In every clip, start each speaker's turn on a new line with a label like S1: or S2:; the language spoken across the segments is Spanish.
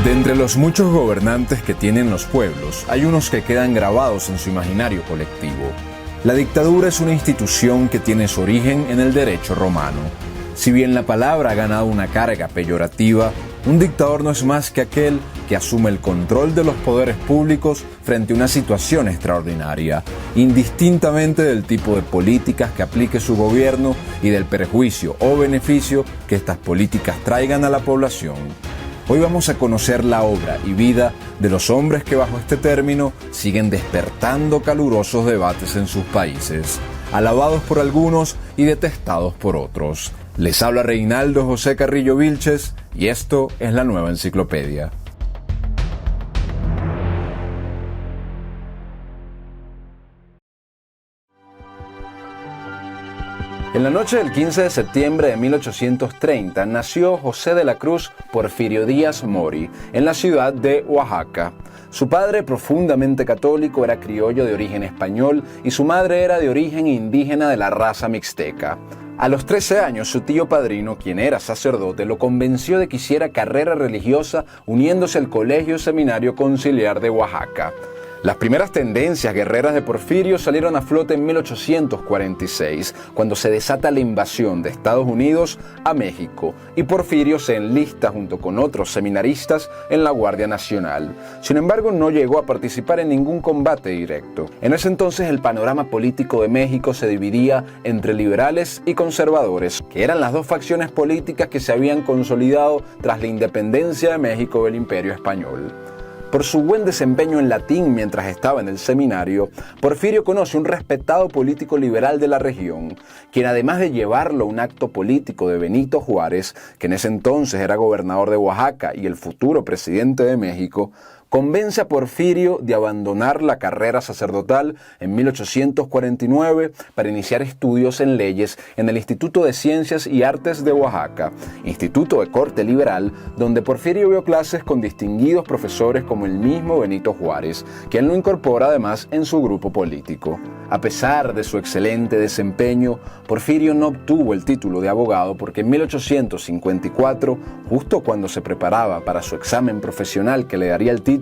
S1: De entre los muchos gobernantes que tienen los pueblos, hay unos que quedan grabados en su imaginario colectivo. La dictadura es una institución que tiene su origen en el derecho romano. Si bien la palabra ha ganado una carga peyorativa, un dictador no es más que aquel que asume el control de los poderes públicos frente a una situación extraordinaria, indistintamente del tipo de políticas que aplique su gobierno y del perjuicio o beneficio que estas políticas traigan a la población. Hoy vamos a conocer la obra y vida de los hombres que bajo este término siguen despertando calurosos debates en sus países, alabados por algunos y detestados por otros. Les habla Reinaldo José Carrillo Vilches y esto es La Nueva Enciclopedia. En la noche del 15 de septiembre de 1830 nació José de la Cruz Porfirio Díaz Mori en la ciudad de Oaxaca. Su padre, profundamente católico, era criollo de origen español y su madre era de origen indígena de la raza mixteca. A los 13 años, su tío padrino, quien era sacerdote, lo convenció de que hiciera carrera religiosa uniéndose al Colegio Seminario Conciliar de Oaxaca. Las primeras tendencias guerreras de Porfirio salieron a flote en 1846, cuando se desata la invasión de Estados Unidos a México, y Porfirio se enlista junto con otros seminaristas en la Guardia Nacional. Sin embargo, no llegó a participar en ningún combate directo. En ese entonces, el panorama político de México se dividía entre liberales y conservadores, que eran las dos facciones políticas que se habían consolidado tras la independencia de México del Imperio Español. Por su buen desempeño en latín mientras estaba en el seminario, Porfirio conoce un respetado político liberal de la región, quien además de llevarlo a un acto político de Benito Juárez, que en ese entonces era gobernador de Oaxaca y el futuro presidente de México, convence a Porfirio de abandonar la carrera sacerdotal en 1849 para iniciar estudios en leyes en el Instituto de Ciencias y Artes de Oaxaca, instituto de corte liberal, donde Porfirio vio clases con distinguidos profesores como el mismo Benito Juárez, quien lo incorpora además en su grupo político. A pesar de su excelente desempeño, Porfirio no obtuvo el título de abogado porque en 1854, justo cuando se preparaba para su examen profesional que le daría el título,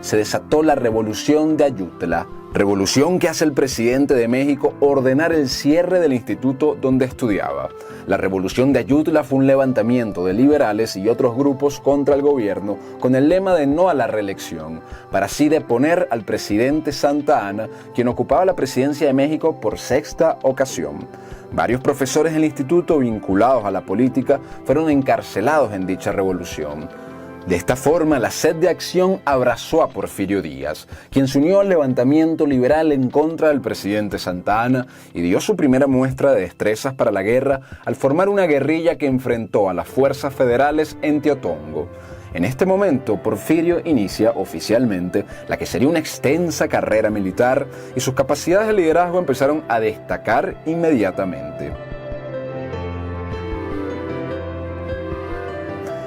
S1: se desató la Revolución de Ayutla, revolución que hace el presidente de México ordenar el cierre del instituto donde estudiaba. La Revolución de Ayutla fue un levantamiento de liberales y otros grupos contra el gobierno con el lema de no a la reelección, para así deponer al presidente Santa Anna, quien ocupaba la presidencia de México por sexta ocasión. Varios profesores del instituto vinculados a la política fueron encarcelados en dicha revolución. De esta forma, la sed de acción abrazó a Porfirio Díaz, quien se unió al levantamiento liberal en contra del presidente Santa Anna y dio su primera muestra de destrezas para la guerra al formar una guerrilla que enfrentó a las fuerzas federales en Teotongo. En este momento, Porfirio inicia oficialmente la que sería una extensa carrera militar y sus capacidades de liderazgo empezaron a destacar inmediatamente.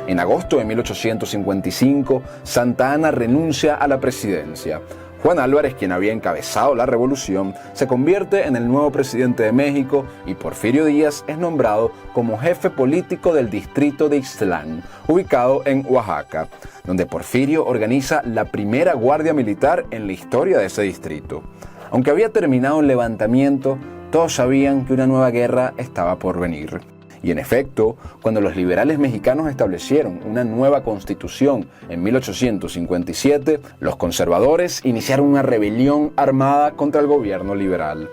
S1: En agosto de 1855, Santa Anna renuncia a la presidencia. Juan Álvarez, quien había encabezado la revolución, se convierte en el nuevo presidente de México y Porfirio Díaz es nombrado como jefe político del distrito de Ixtlán, ubicado en Oaxaca, donde Porfirio organiza la primera guardia militar en la historia de ese distrito. Aunque había terminado el levantamiento, todos sabían que una nueva guerra estaba por venir. Y en efecto, cuando los liberales mexicanos establecieron una nueva constitución en 1857, los conservadores iniciaron una rebelión armada contra el gobierno liberal.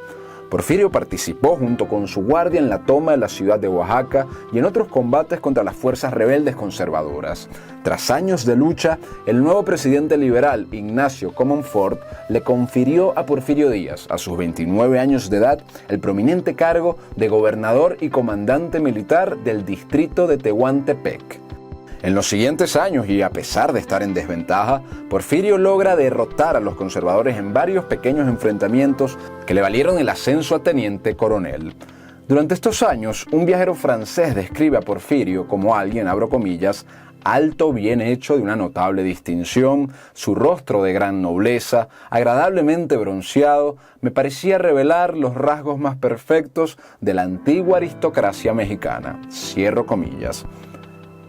S1: Porfirio participó junto con su guardia en la toma de la ciudad de Oaxaca y en otros combates contra las fuerzas rebeldes conservadoras. Tras años de lucha, el nuevo presidente liberal, Ignacio Comonfort, le confirió a Porfirio Díaz, a sus 29 años de edad, el prominente cargo de gobernador y comandante militar del distrito de Tehuantepec. En los siguientes años, y a pesar de estar en desventaja, Porfirio logra derrotar a los conservadores en varios pequeños enfrentamientos que le valieron el ascenso a teniente coronel. Durante estos años, un viajero francés describe a Porfirio como alguien, abro comillas, alto, bien hecho, de una notable distinción, su rostro de gran nobleza, agradablemente bronceado, me parecía revelar los rasgos más perfectos de la antigua aristocracia mexicana. Cierro comillas.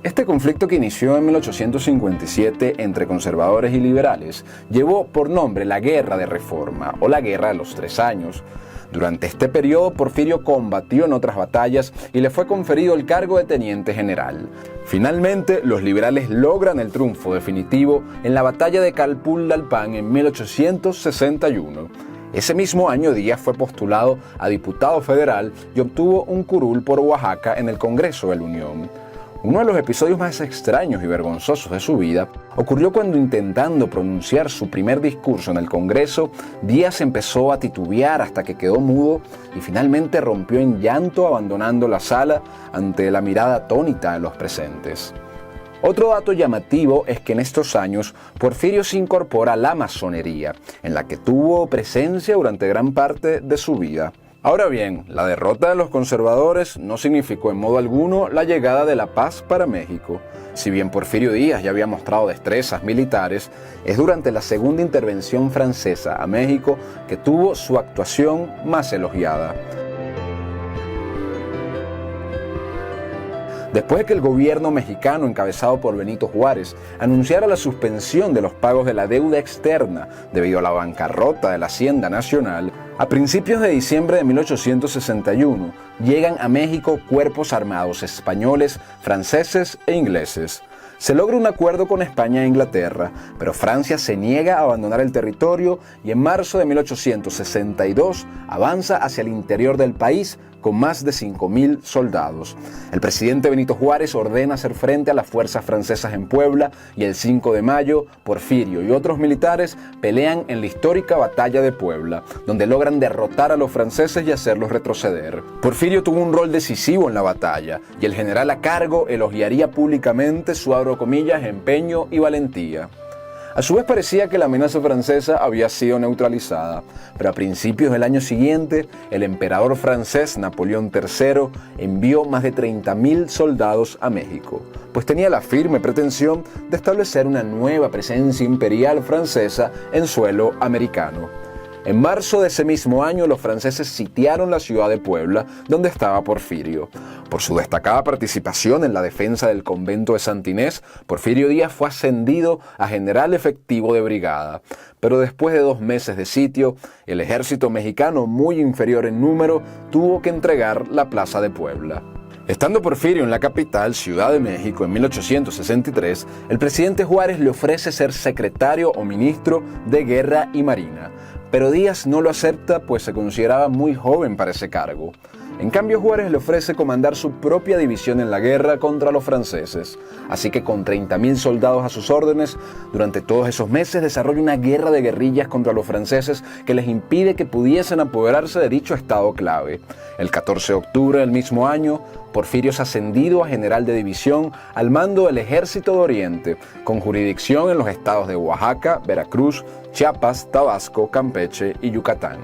S1: Este conflicto, que inició en 1857 entre conservadores y liberales, llevó por nombre la Guerra de Reforma o la Guerra de los 3 años. Durante este periodo, Porfirio combatió en otras batallas y le fue conferido el cargo de teniente general. Finalmente, los liberales logran el triunfo definitivo en la batalla de Calpulalpan en 1861. Ese mismo año, Díaz fue postulado a diputado federal y obtuvo un curul por Oaxaca en el Congreso de la Unión. Uno de los episodios más extraños y vergonzosos de su vida ocurrió cuando, intentando pronunciar su primer discurso en el Congreso, Díaz empezó a titubear hasta que quedó mudo y finalmente rompió en llanto, abandonando la sala ante la mirada atónita de los presentes. Otro dato llamativo es que en estos años Porfirio se incorpora a la masonería, en la que tuvo presencia durante gran parte de su vida. Ahora bien, la derrota de los conservadores no significó en modo alguno la llegada de la paz para México. Si bien Porfirio Díaz ya había mostrado destrezas militares, es durante la segunda intervención francesa a México que tuvo su actuación más elogiada. Después de que el gobierno mexicano, encabezado por Benito Juárez, anunciara la suspensión de los pagos de la deuda externa debido a la bancarrota de la Hacienda Nacional, a principios de diciembre de 1861 llegan a México cuerpos armados españoles, franceses e ingleses. Se logra un acuerdo con España e Inglaterra, pero Francia se niega a abandonar el territorio y en marzo de 1862 avanza hacia el interior del país con más de 5.000 soldados. El presidente Benito Juárez ordena hacer frente a las fuerzas francesas en Puebla y el 5 de mayo, Porfirio y otros militares pelean en la histórica Batalla de Puebla, donde logran derrotar a los franceses y hacerlos retroceder. Porfirio tuvo un rol decisivo en la batalla y el general a cargo elogiaría públicamente su, abro comillas, empeño y valentía. A su vez parecía que la amenaza francesa había sido neutralizada, pero a principios del año siguiente, el emperador francés Napoleón III envió más de 30.000 soldados a México, pues tenía la firme pretensión de establecer una nueva presencia imperial francesa en suelo americano. En marzo de ese mismo año, los franceses sitiaron la ciudad de Puebla, donde estaba Porfirio. Por su destacada participación en la defensa del convento de Santa Inés, Porfirio Díaz fue ascendido a general efectivo de brigada. Pero después de 2 meses de sitio, el ejército mexicano, muy inferior en número, tuvo que entregar la plaza de Puebla. Estando Porfirio en la capital, Ciudad de México, en 1863, el presidente Juárez le ofrece ser secretario o ministro de Guerra y Marina. Pero Díaz no lo acepta, pues se consideraba muy joven para ese cargo. En cambio, Juárez le ofrece comandar su propia división en la guerra contra los franceses. Así que con 30.000 soldados a sus órdenes, durante todos esos meses desarrolla una guerra de guerrillas contra los franceses que les impide que pudiesen apoderarse de dicho estado clave. El 14 de octubre del mismo año, Porfirio es ascendido a general de división al mando del Ejército de Oriente, con jurisdicción en los estados de Oaxaca, Veracruz, Chiapas, Tabasco, Campeche y Yucatán.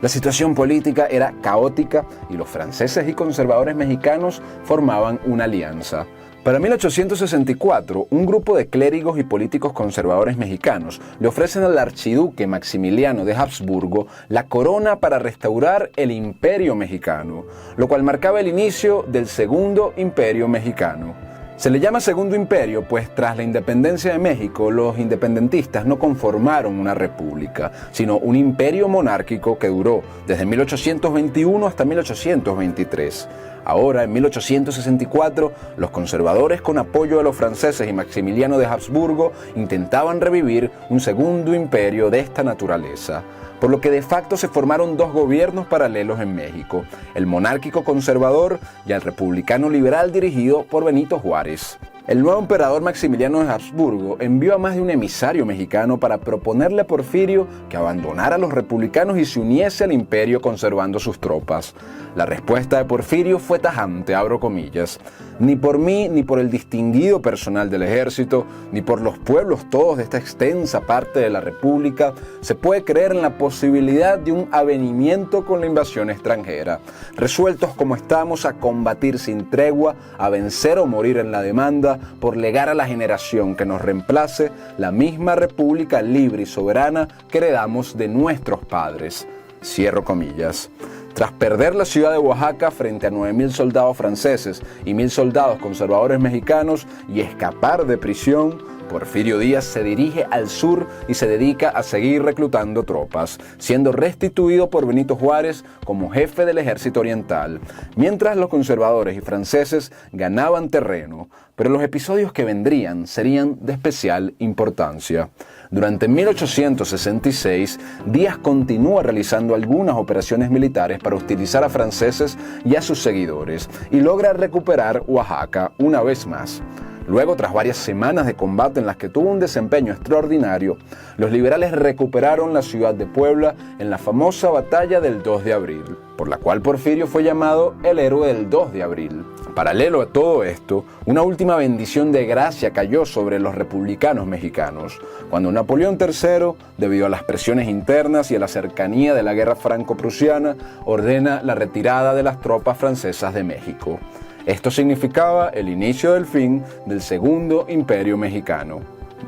S1: La situación política era caótica y los franceses y conservadores mexicanos formaban una alianza. Para 1864, un grupo de clérigos y políticos conservadores mexicanos le ofrecen al archiduque Maximiliano de Habsburgo la corona para restaurar el Imperio Mexicano, lo cual marcaba el inicio del Segundo Imperio Mexicano. Se le llama Segundo Imperio, pues tras la independencia de México, los independentistas no conformaron una república, sino un imperio monárquico que duró desde 1821 hasta 1823. Ahora, en 1864, los conservadores, con apoyo de los franceses y Maximiliano de Habsburgo, intentaban revivir un segundo imperio de esta naturaleza, por lo que de facto se formaron 2 gobiernos paralelos en México, el monárquico conservador y el republicano liberal dirigido por Benito Juárez. El nuevo emperador Maximiliano de Habsburgo envió a más de un emisario mexicano para proponerle a Porfirio que abandonara a los republicanos y se uniese al imperio conservando sus tropas. La respuesta de Porfirio fue tajante, abro comillas: ni por mí, ni por el distinguido personal del ejército, ni por los pueblos todos de esta extensa parte de la república, se puede creer en la posibilidad de un avenimiento con la invasión extranjera. Resueltos como estamos a combatir sin tregua, a vencer o morir en la demanda, por legar a la generación que nos reemplace la misma república libre y soberana que heredamos de nuestros padres. Cierro comillas. Tras perder la ciudad de Oaxaca frente a 9,000 soldados franceses y 1,000 soldados conservadores mexicanos y escapar de prisión, Porfirio Díaz se dirige al sur y se dedica a seguir reclutando tropas, siendo restituido por Benito Juárez como jefe del ejército oriental, mientras los conservadores y franceses ganaban terreno, pero los episodios que vendrían serían de especial importancia. Durante 1866, Díaz continúa realizando algunas operaciones militares para hostilizar a franceses y a sus seguidores, y logra recuperar Oaxaca una vez más. Luego, tras varias semanas de combate en las que tuvo un desempeño extraordinario, los liberales recuperaron la ciudad de Puebla en la famosa batalla del 2 de abril, por la cual Porfirio fue llamado el héroe del 2 de abril. Paralelo a todo esto, una última bendición de gracia cayó sobre los republicanos mexicanos, cuando Napoleón III, debido a las presiones internas y a la cercanía de la guerra franco-prusiana, ordena la retirada de las tropas francesas de México. Esto significaba el inicio del fin del Segundo Imperio Mexicano.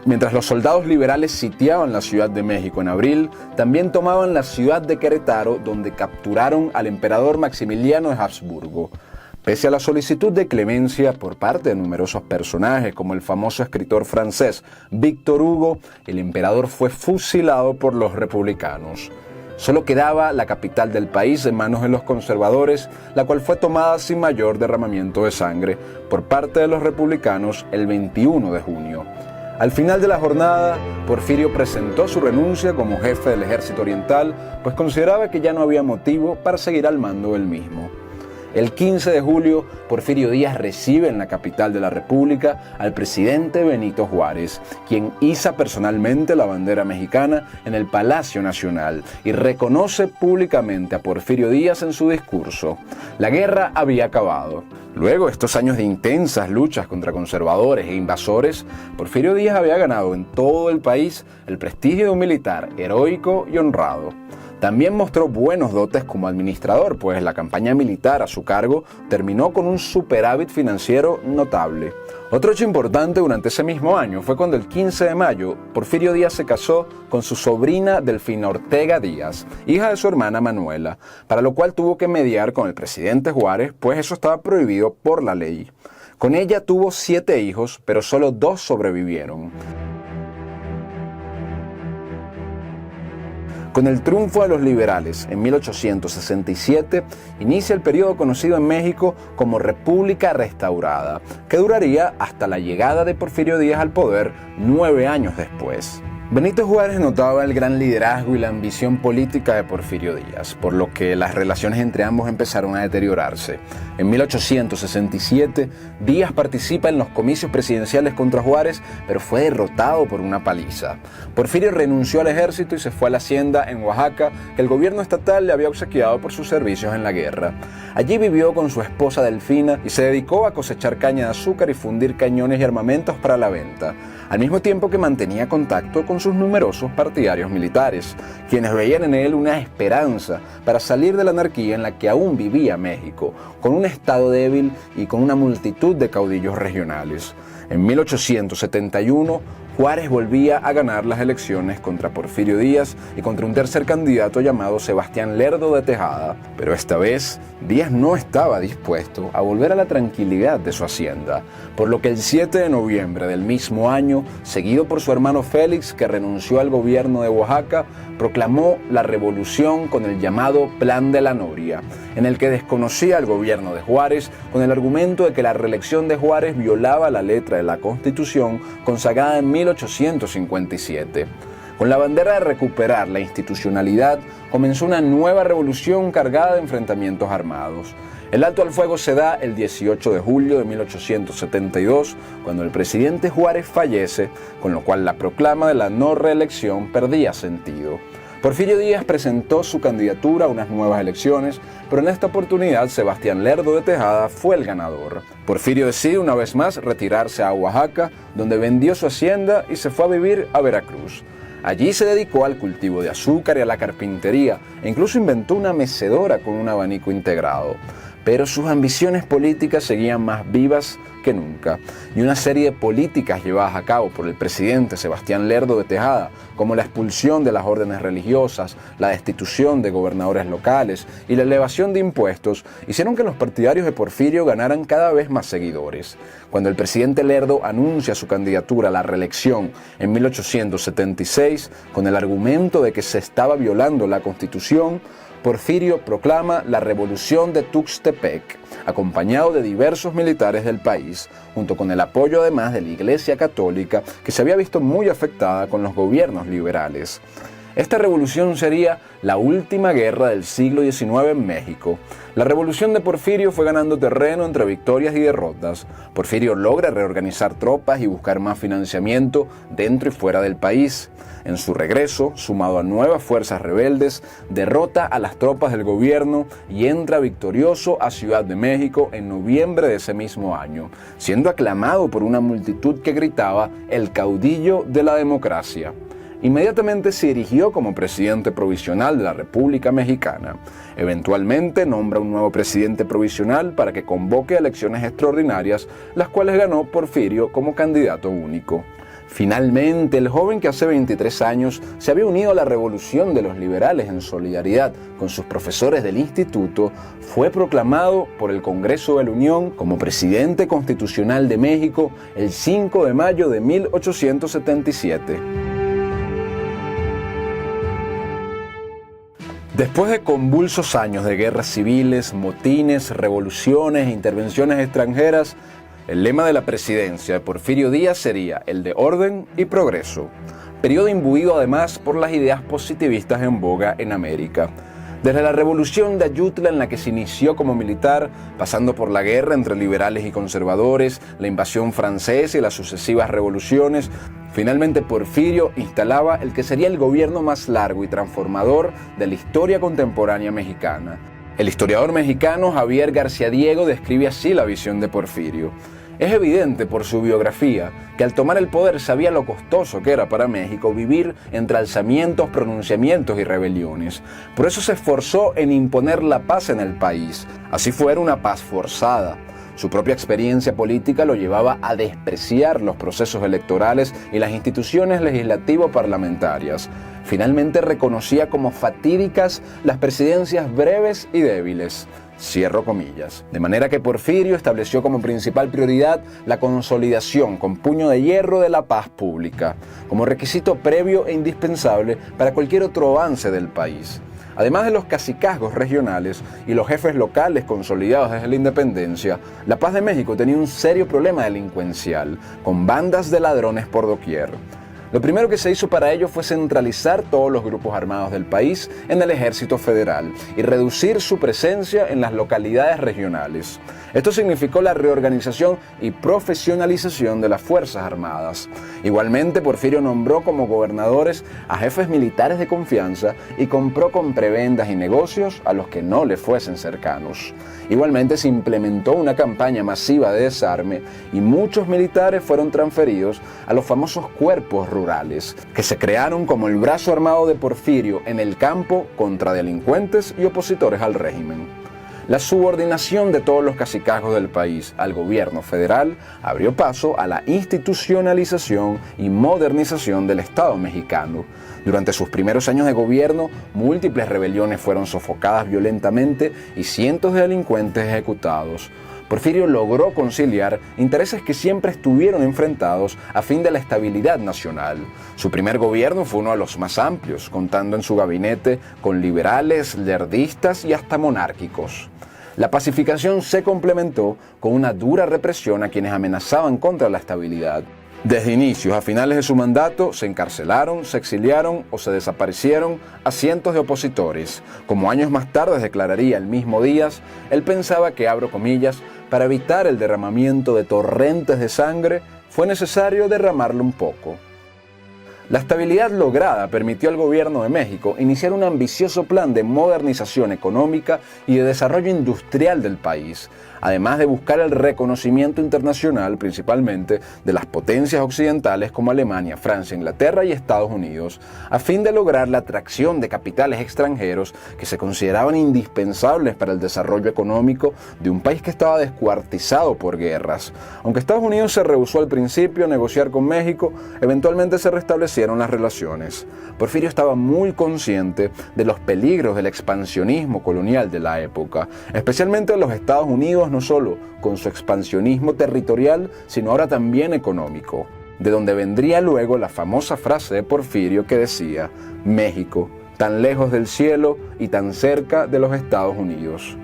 S1: Mientras los soldados liberales sitiaban la Ciudad de México en abril, también tomaban la ciudad de Querétaro, donde capturaron al emperador Maximiliano de Habsburgo. Pese a la solicitud de clemencia por parte de numerosos personajes como el famoso escritor francés Víctor Hugo, el emperador fue fusilado por los republicanos. Solo quedaba la capital del país en manos de los conservadores, la cual fue tomada sin mayor derramamiento de sangre por parte de los republicanos el 21 de junio. Al final de la jornada, Porfirio presentó su renuncia como jefe del ejército oriental, pues consideraba que ya no había motivo para seguir al mando del mismo. El 15 de julio, Porfirio Díaz recibe en la capital de la República al presidente Benito Juárez, quien iza personalmente la bandera mexicana en el Palacio Nacional y reconoce públicamente a Porfirio Díaz en su discurso. La guerra había acabado. Luego de estos años de intensas luchas contra conservadores e invasores, Porfirio Díaz había ganado en todo el país el prestigio de un militar heroico y honrado. También mostró buenos dotes como administrador, pues la campaña militar a su cargo terminó con un superávit financiero notable. Otro hecho importante durante ese mismo año fue cuando el 15 de mayo Porfirio Díaz se casó con su sobrina Delfina Ortega Díaz, hija de su hermana Manuela, para lo cual tuvo que mediar con el presidente Juárez, pues eso estaba prohibido por la ley. Con ella tuvo 7 hijos, pero solo 2 sobrevivieron. Con el triunfo de los liberales en 1867, inicia el periodo conocido en México como República Restaurada, que duraría hasta la llegada de Porfirio Díaz al poder 9 años después. Benito Juárez notaba el gran liderazgo y la ambición política de Porfirio Díaz, por lo que las relaciones entre ambos empezaron a deteriorarse. En 1867, Díaz participa en los comicios presidenciales contra Juárez, pero fue derrotado por una paliza. Porfirio renunció al ejército y se fue a la hacienda en Oaxaca, que el gobierno estatal le había obsequiado por sus servicios en la guerra. Allí vivió con su esposa Delfina y se dedicó a cosechar caña de azúcar y fundir cañones y armamentos para la venta, al mismo tiempo que mantenía contacto con sus numerosos partidarios militares, quienes veían en él una esperanza para salir de la anarquía en la que aún vivía México, con un estado débil y con una multitud de caudillos regionales. En 1871, Juárez volvía a ganar las elecciones contra Porfirio Díaz y contra un tercer candidato llamado Sebastián Lerdo de Tejada, pero esta vez Díaz no estaba dispuesto a volver a la tranquilidad de su hacienda, por lo que el 7 de noviembre del mismo año, seguido por su hermano Félix, que renunció al gobierno de Oaxaca, proclamó la revolución con el llamado Plan de la Noria, en el que desconocía el gobierno de Juárez con el argumento de que la reelección de Juárez violaba la letra de la Constitución consagrada en 1857. Con la bandera de recuperar la institucionalidad, comenzó una nueva revolución cargada de enfrentamientos armados. El alto al fuego se da el 18 de julio de 1872, cuando el presidente Juárez fallece, con lo cual la proclama de la no reelección perdía sentido. Porfirio Díaz presentó su candidatura a unas nuevas elecciones, pero en esta oportunidad Sebastián Lerdo de Tejada fue el ganador. Porfirio decide una vez más retirarse a Oaxaca, donde vendió su hacienda y se fue a vivir a Veracruz. Allí se dedicó al cultivo de azúcar y a la carpintería, e incluso inventó una mecedora con un abanico integrado. pero sus ambiciones políticas seguían más vivas que nunca, y una serie de políticas llevadas a cabo por el presidente Sebastián Lerdo de Tejada, como la expulsión de las órdenes religiosas, la destitución de gobernadores locales y la elevación de impuestos, hicieron que los partidarios de Porfirio ganaran cada vez más seguidores. Cuando el presidente Lerdo anuncia su candidatura a la reelección en 1876, con el argumento de que se estaba violando la Constitución, Porfirio proclama la Revolución de Tuxtepec, acompañado de diversos militares del país, junto con el apoyo además de la Iglesia Católica, que se había visto muy afectada con los gobiernos liberales. Esta revolución sería la última guerra del siglo XIX en México. La revolución de Porfirio fue ganando terreno entre victorias y derrotas. Porfirio logra reorganizar tropas y buscar más financiamiento dentro y fuera del país. En su regreso, sumado a nuevas fuerzas rebeldes, derrota a las tropas del gobierno y entra victorioso a Ciudad de México en noviembre de ese mismo año, siendo aclamado por una multitud que gritaba «El caudillo de la democracia». Inmediatamente se erigió como presidente provisional de la República Mexicana. Eventualmente nombra un nuevo presidente provisional para que convoque elecciones extraordinarias, las cuales ganó Porfirio como candidato único. Finalmente, el joven que hace 23 años se había unido a la revolución de los liberales en solidaridad con sus profesores del instituto, fue proclamado por el Congreso de la Unión como presidente constitucional de México el 5 de mayo de 1877. Después de convulsos años de guerras civiles, motines, revoluciones e intervenciones extranjeras, el lema de la presidencia de Porfirio Díaz sería el de orden y progreso, periodo imbuido además por las ideas positivistas en boga en América. Desde la revolución de Ayutla, en la que se inició como militar, pasando por la guerra entre liberales y conservadores, la invasión francesa y las sucesivas revoluciones, finalmente Porfirio instalaba el que sería el gobierno más largo y transformador de la historia contemporánea mexicana. El historiador mexicano Javier García Diego describe así la visión de Porfirio. Es evidente por su biografía que al tomar el poder sabía lo costoso que era para México vivir entre alzamientos, pronunciamientos y rebeliones. Por eso se esforzó en imponer la paz en el país, así fuera una paz forzada. Su propia experiencia política lo llevaba a despreciar los procesos electorales y las instituciones legislativo-parlamentarias. Finalmente reconocía como fatídicas las presidencias breves y débiles. Cierro comillas. De manera que Porfirio estableció como principal prioridad la consolidación con puño de hierro de la paz pública, como requisito previo e indispensable para cualquier otro avance del país. Además de los cacicazgos regionales y los jefes locales consolidados desde la independencia, la paz de México tenía un serio problema delincuencial, con bandas de ladrones por doquier. Lo primero que se hizo para ello fue centralizar todos los grupos armados del país en el Ejército Federal y reducir su presencia en las localidades regionales. Esto significó la reorganización y profesionalización de las Fuerzas Armadas. Igualmente, Porfirio nombró como gobernadores a jefes militares de confianza y compró con prebendas y negocios a los que no le fuesen cercanos. Igualmente se implementó una campaña masiva de desarme y muchos militares fueron transferidos a los famosos cuerpos rurales, que se crearon como el brazo armado de Porfirio en el campo contra delincuentes y opositores al régimen. La subordinación de todos los cacicazgos del país al gobierno federal abrió paso a la institucionalización y modernización del Estado mexicano. Durante sus primeros años de gobierno, múltiples rebeliones fueron sofocadas violentamente y cientos de delincuentes ejecutados. Porfirio logró conciliar intereses que siempre estuvieron enfrentados a fin de la estabilidad nacional. Su primer gobierno fue uno de los más amplios, contando en su gabinete con liberales, lerdistas y hasta monárquicos. La pacificación se complementó con una dura represión a quienes amenazaban contra la estabilidad. Desde inicios a finales de su mandato se encarcelaron, se exiliaron o se desaparecieron a cientos de opositores. Como años más tarde declararía el mismo Díaz, él pensaba que, abro comillas, para evitar el derramamiento de torrentes de sangre, fue necesario derramarlo un poco. La estabilidad lograda permitió al gobierno de México iniciar un ambicioso plan de modernización económica y de desarrollo industrial del país, además de buscar el reconocimiento internacional principalmente de las potencias occidentales como Alemania, Francia, Inglaterra y Estados Unidos, a fin de lograr la atracción de capitales extranjeros que se consideraban indispensables para el desarrollo económico de un país que estaba descuartizado por guerras. Aunque Estados Unidos se rehusó al principio a negociar con México, eventualmente se restablecieron las relaciones. Porfirio estaba muy consciente de los peligros del expansionismo colonial de la época, especialmente en los Estados Unidos, no solo con su expansionismo territorial, sino ahora también económico, de donde vendría luego la famosa frase de Porfirio que decía: México, tan lejos del cielo y tan cerca de los Estados Unidos.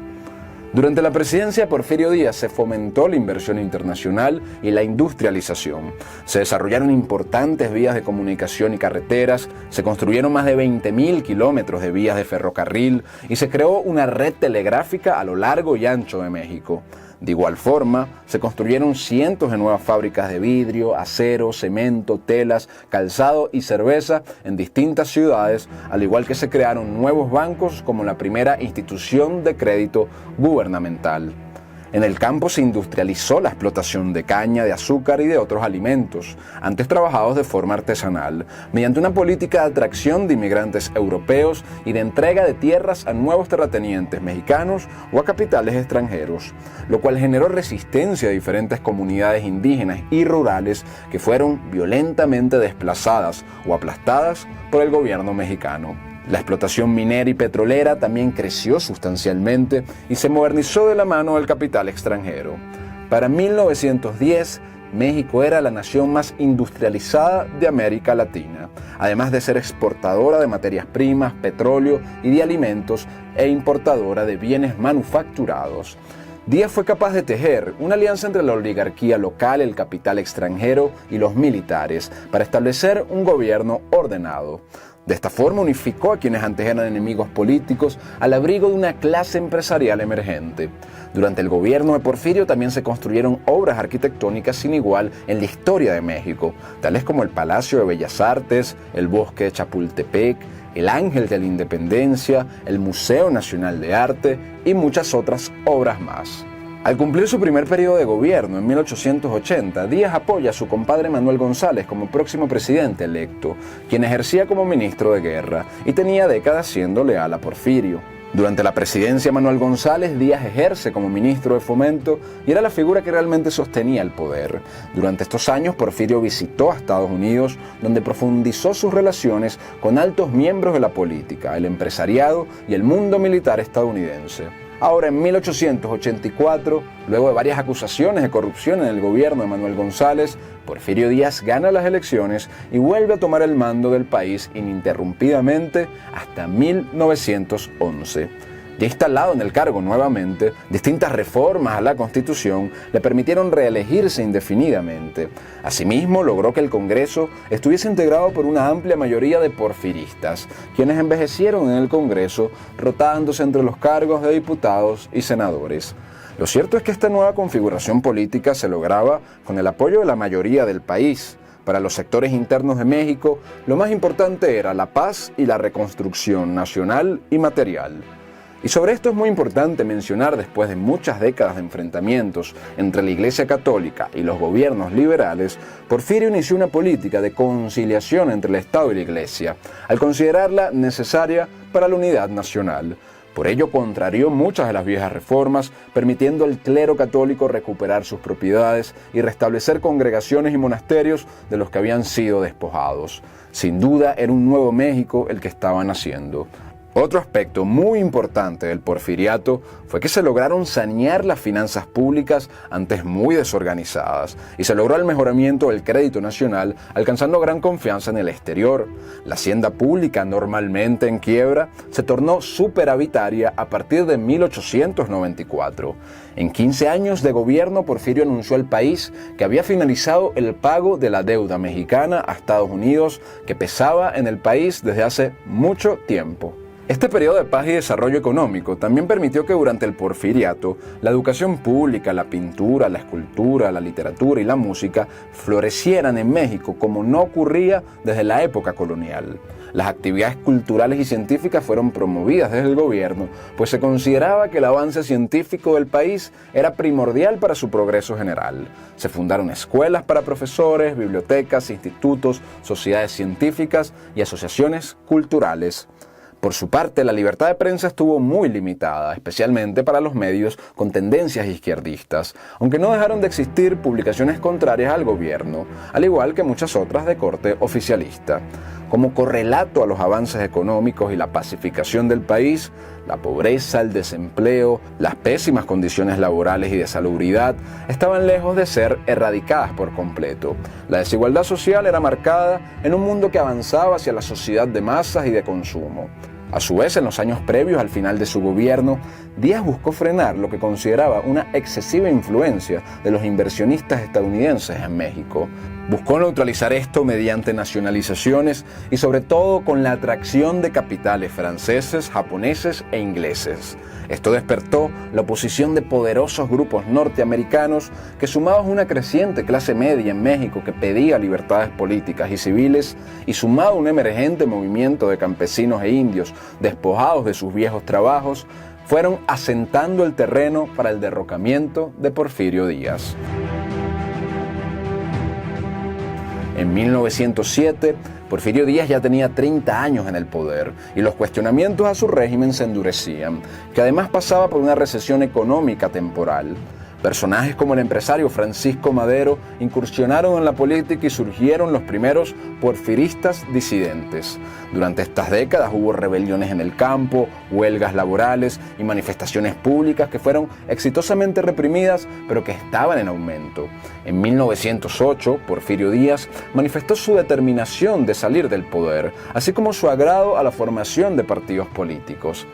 S1: Durante la presidencia de Porfirio Díaz se fomentó la inversión internacional y la industrialización. Se desarrollaron importantes vías de comunicación y carreteras, se construyeron más de 20.000 kilómetros de vías de ferrocarril y se creó una red telegráfica a lo largo y ancho de México. De igual forma, se construyeron cientos de nuevas fábricas de vidrio, acero, cemento, telas, calzado y cerveza en distintas ciudades, al igual que se crearon nuevos bancos como la primera institución de crédito gubernamental. En el campo se industrializó la explotación de caña, de azúcar y de otros alimentos, antes trabajados de forma artesanal, mediante una política de atracción de inmigrantes europeos y de entrega de tierras a nuevos terratenientes mexicanos o a capitales extranjeros, lo cual generó resistencia a diferentes comunidades indígenas y rurales que fueron violentamente desplazadas o aplastadas por el gobierno mexicano. La explotación minera y petrolera también creció sustancialmente y se modernizó de la mano del capital extranjero. Para 1910, México era la nación más industrializada de América Latina, además de ser exportadora de materias primas, petróleo y de alimentos e importadora de bienes manufacturados. Díaz fue capaz de tejer una alianza entre la oligarquía local, el capital extranjero y los militares para establecer un gobierno ordenado. De esta forma unificó a quienes antes eran enemigos políticos al abrigo de una clase empresarial emergente. Durante el gobierno de Porfirio también se construyeron obras arquitectónicas sin igual en la historia de México, tales como el Palacio de Bellas Artes, el Bosque de Chapultepec, el Ángel de la Independencia, el Museo Nacional de Arte y muchas otras obras más. Al cumplir su primer periodo de gobierno en 1880, Díaz apoya a su compadre Manuel González como próximo presidente electo, quien ejercía como ministro de guerra y tenía décadas siendo leal a Porfirio. Durante la presidencia de Manuel González, Díaz ejerce como ministro de Fomento y era la figura que realmente sostenía el poder. Durante estos años, Porfirio visitó a Estados Unidos, donde profundizó sus relaciones con altos miembros de la política, el empresariado y el mundo militar estadounidense. Ahora, en 1884, luego de varias acusaciones de corrupción en el gobierno de Manuel González, Porfirio Díaz gana las elecciones y vuelve a tomar el mando del país ininterrumpidamente hasta 1911. Ya instalado en el cargo nuevamente, distintas reformas a la Constitución le permitieron reelegirse indefinidamente. Asimismo, logró que el Congreso estuviese integrado por una amplia mayoría de porfiristas, quienes envejecieron en el Congreso, rotándose entre los cargos de diputados y senadores. Lo cierto es que esta nueva configuración política se lograba con el apoyo de la mayoría del país. Para los sectores internos de México, lo más importante era la paz y la reconstrucción nacional y material. Y sobre esto es muy importante mencionar, después de muchas décadas de enfrentamientos entre la Iglesia Católica y los gobiernos liberales, Porfirio inició una política de conciliación entre el Estado y la Iglesia, al considerarla necesaria para la unidad nacional. Por ello contrarió muchas de las viejas reformas, permitiendo al clero católico recuperar sus propiedades y restablecer congregaciones y monasterios de los que habían sido despojados. Sin duda era un nuevo México el que estaban haciendo. Otro aspecto muy importante del porfiriato fue que se lograron sanear las finanzas públicas antes muy desorganizadas y se logró el mejoramiento del crédito nacional, alcanzando gran confianza en el exterior. La hacienda pública, normalmente en quiebra, se tornó superavitaria a partir de 1894. En 15 años de gobierno, Porfirio anunció al país que había finalizado el pago de la deuda mexicana a Estados Unidos, que pesaba en el país desde hace mucho tiempo. Este periodo de paz y desarrollo económico también permitió que durante el Porfiriato la educación pública, la pintura, la escultura, la literatura y la música florecieran en México como no ocurría desde la época colonial. Las actividades culturales y científicas fueron promovidas desde el gobierno, pues se consideraba que el avance científico del país era primordial para su progreso general. Se fundaron escuelas para profesores, bibliotecas, institutos, sociedades científicas y asociaciones culturales. Por su parte, la libertad de prensa estuvo muy limitada, especialmente para los medios con tendencias izquierdistas, aunque no dejaron de existir publicaciones contrarias al gobierno, al igual que muchas otras de corte oficialista. Como correlato a los avances económicos y la pacificación del país, la pobreza, el desempleo, las pésimas condiciones laborales y de salubridad estaban lejos de ser erradicadas por completo. La desigualdad social era marcada en un mundo que avanzaba hacia la sociedad de masas y de consumo. A su vez, en los años previos al final de su gobierno, Díaz buscó frenar lo que consideraba una excesiva influencia de los inversionistas estadounidenses en México. Buscó neutralizar esto mediante nacionalizaciones y sobre todo con la atracción de capitales franceses, japoneses e ingleses. Esto despertó la oposición de poderosos grupos norteamericanos que, sumados a una creciente clase media en México que pedía libertades políticas y civiles, y sumado a un emergente movimiento de campesinos e indios despojados de sus viejos trabajos, fueron asentando el terreno para el derrocamiento de Porfirio Díaz. En 1907, Porfirio Díaz ya tenía 30 años en el poder y los cuestionamientos a su régimen se endurecían, que además pasaba por una recesión económica temporal. Personajes como el empresario Francisco Madero incursionaron en la política y surgieron los primeros porfiristas disidentes. Durante estas décadas hubo rebeliones en el campo, huelgas laborales y manifestaciones públicas que fueron exitosamente reprimidas, pero que estaban en aumento. En 1908, Porfirio Díaz manifestó su determinación de salir del poder, así como su agrado a la formación de partidos políticos.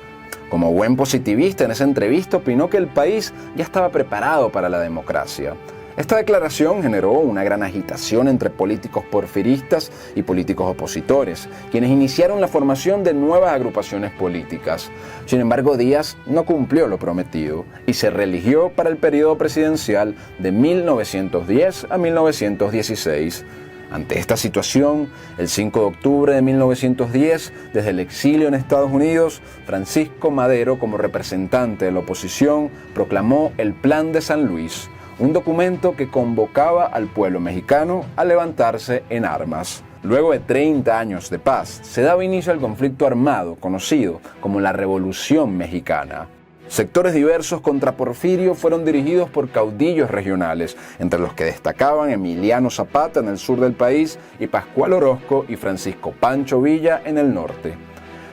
S1: Como buen positivista, en esa entrevista opinó que el país ya estaba preparado para la democracia. Esta declaración generó una gran agitación entre políticos porfiristas y políticos opositores, quienes iniciaron la formación de nuevas agrupaciones políticas. Sin embargo, Díaz no cumplió lo prometido y se reeligió para el periodo presidencial de 1910 a 1916. Ante esta situación, el 5 de octubre de 1910, desde el exilio en Estados Unidos, Francisco Madero, como representante de la oposición, proclamó el Plan de San Luis, un documento que convocaba al pueblo mexicano a levantarse en armas. Luego de 30 años de paz, se daba inicio al conflicto armado conocido como la Revolución Mexicana. Sectores diversos contra Porfirio fueron dirigidos por caudillos regionales, entre los que destacaban Emiliano Zapata en el sur del país y Pascual Orozco y Francisco Pancho Villa en el norte.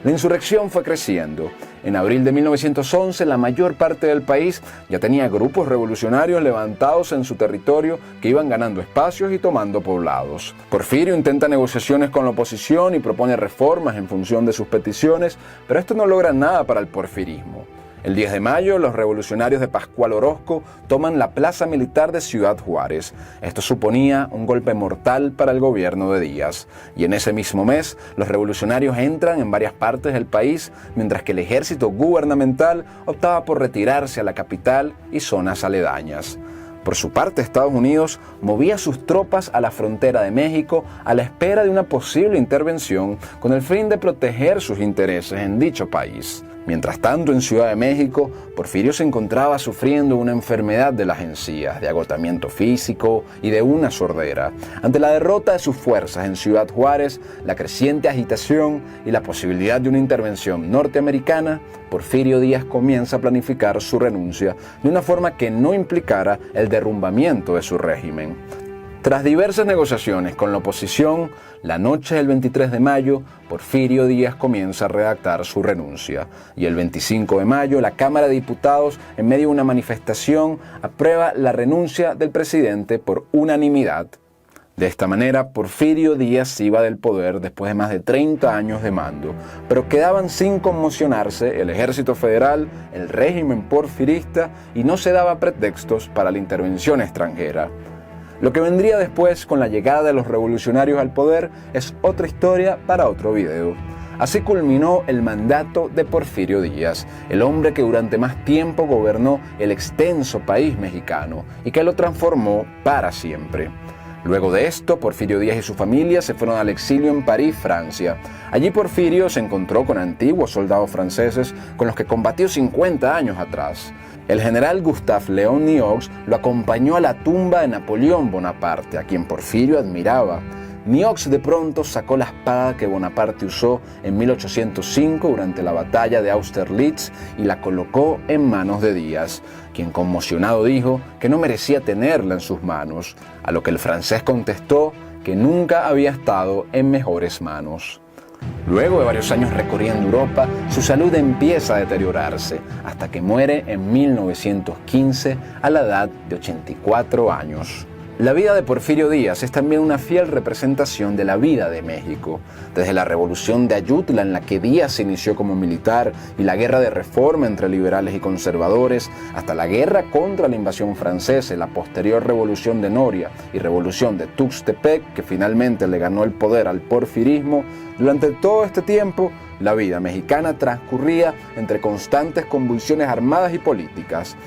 S1: La insurrección fue creciendo. En abril de 1911, la mayor parte del país ya tenía grupos revolucionarios levantados en su territorio que iban ganando espacios y tomando poblados. Porfirio intenta negociaciones con la oposición y propone reformas en función de sus peticiones, pero esto no logra nada para el porfirismo. El 10 de mayo, los revolucionarios de Pascual Orozco toman la plaza militar de Ciudad Juárez. Esto suponía un golpe mortal para el gobierno de Díaz. Y en ese mismo mes, los revolucionarios entran en varias partes del país, mientras que el ejército gubernamental optaba por retirarse a la capital y zonas aledañas. Por su parte, Estados Unidos movía sus tropas a la frontera de México a la espera de una posible intervención con el fin de proteger sus intereses en dicho país. Mientras tanto, en Ciudad de México, Porfirio se encontraba sufriendo una enfermedad de las encías, de agotamiento físico y de una sordera. Ante la derrota de sus fuerzas en Ciudad Juárez, la creciente agitación y la posibilidad de una intervención norteamericana, Porfirio Díaz comienza a planificar su renuncia de una forma que no implicara el derrumbamiento de su régimen. Tras diversas negociaciones con la oposición, la noche del 23 de mayo, Porfirio Díaz comienza a redactar su renuncia. Y el 25 de mayo, la Cámara de Diputados, en medio de una manifestación, aprueba la renuncia del presidente por unanimidad. De esta manera, Porfirio Díaz se iba del poder después de más de 30 años de mando, pero quedaban sin conmocionarse el Ejército Federal, el régimen porfirista y no se daba pretextos para la intervención extranjera. Lo que vendría después con la llegada de los revolucionarios al poder es otra historia para otro video. Así culminó el mandato de Porfirio Díaz, el hombre que durante más tiempo gobernó el extenso país mexicano y que lo transformó para siempre. Luego de esto, Porfirio Díaz y su familia se fueron al exilio en París, Francia. Allí Porfirio se encontró con antiguos soldados franceses con los que combatió 50 años atrás. El general Gustave Léon Niox lo acompañó a la tumba de Napoleón Bonaparte, a quien Porfirio admiraba. Niox de pronto sacó la espada que Bonaparte usó en 1805 durante la batalla de Austerlitz y la colocó en manos de Díaz, quien conmocionado dijo que no merecía tenerla en sus manos, a lo que el francés contestó que nunca había estado en mejores manos. Luego de varios años recorriendo Europa, su salud empieza a deteriorarse, hasta que muere en 1915 a la edad de 84 años. La vida de Porfirio Díaz es también una fiel representación de la vida de México. Desde la revolución de Ayutla, en la que Díaz se inició como militar, y la guerra de reforma entre liberales y conservadores, hasta la guerra contra la invasión francesa y la posterior revolución de Noria y revolución de Tuxtepec, que finalmente le ganó el poder al porfirismo, durante todo este tiempo, la vida mexicana transcurría entre constantes convulsiones armadas y políticas.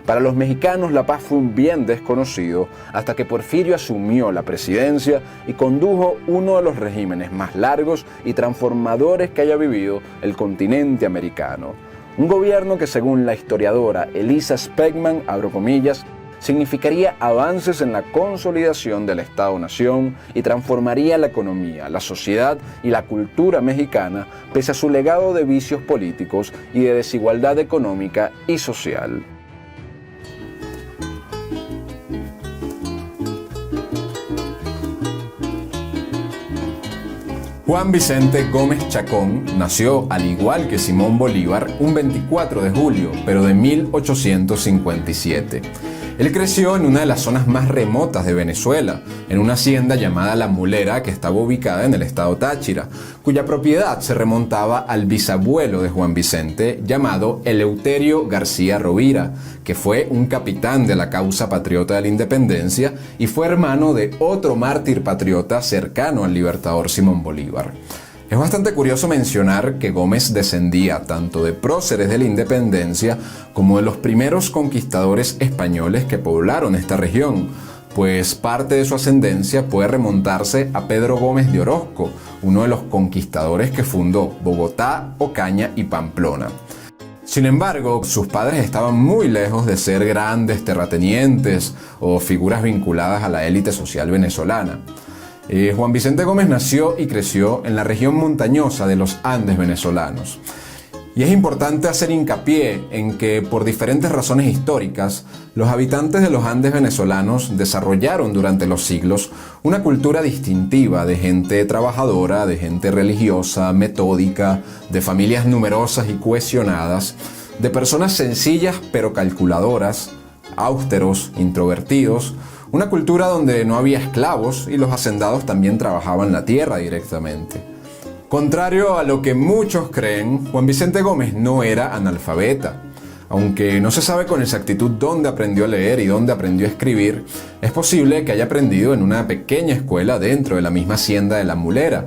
S1: Para los mexicanos la paz fue un bien desconocido hasta que Porfirio asumió la presidencia y condujo uno de los regímenes más largos y transformadores que haya vivido el continente americano. Un gobierno que, según la historiadora Elisa Speckman, abro comillas, significaría avances en la consolidación del Estado-Nación y transformaría la economía, la sociedad y la cultura mexicana pese a su legado de vicios políticos y de desigualdad económica y social. Juan Vicente Gómez Chacón nació, al igual que Simón Bolívar, un 24 de julio, pero de 1857. Él creció en una de las zonas más remotas de Venezuela, en una hacienda llamada La Mulera, que estaba ubicada en el estado Táchira, cuya propiedad se remontaba al bisabuelo de Juan Vicente, llamado Eleuterio García Rovira, que fue un capitán de la causa patriota de la independencia y fue hermano de otro mártir patriota cercano al libertador Simón Bolívar. Es bastante curioso mencionar que Gómez descendía tanto de próceres de la independencia como de los primeros conquistadores españoles que poblaron esta región, pues parte de su ascendencia puede remontarse a Pedro Gómez de Orozco, uno de los conquistadores que fundó Bogotá, Ocaña y Pamplona. Sin embargo, sus padres estaban muy lejos de ser grandes terratenientes o figuras vinculadas a la élite social venezolana. Juan Vicente Gómez nació y creció en la región montañosa de los Andes venezolanos. Y es importante hacer hincapié en que, por diferentes razones históricas, los habitantes de los Andes venezolanos desarrollaron durante los siglos una cultura distintiva de gente trabajadora, de gente religiosa, metódica, de familias numerosas y cohesionadas, de personas sencillas pero calculadoras, austeros, introvertidos, una cultura donde no había esclavos y los hacendados también trabajaban la tierra directamente. Contrario a lo que muchos creen, Juan Vicente Gómez no era analfabeta. Aunque no se sabe con exactitud dónde aprendió a leer y dónde aprendió a escribir, es posible que haya aprendido en una pequeña escuela dentro de la misma hacienda de La Mulera.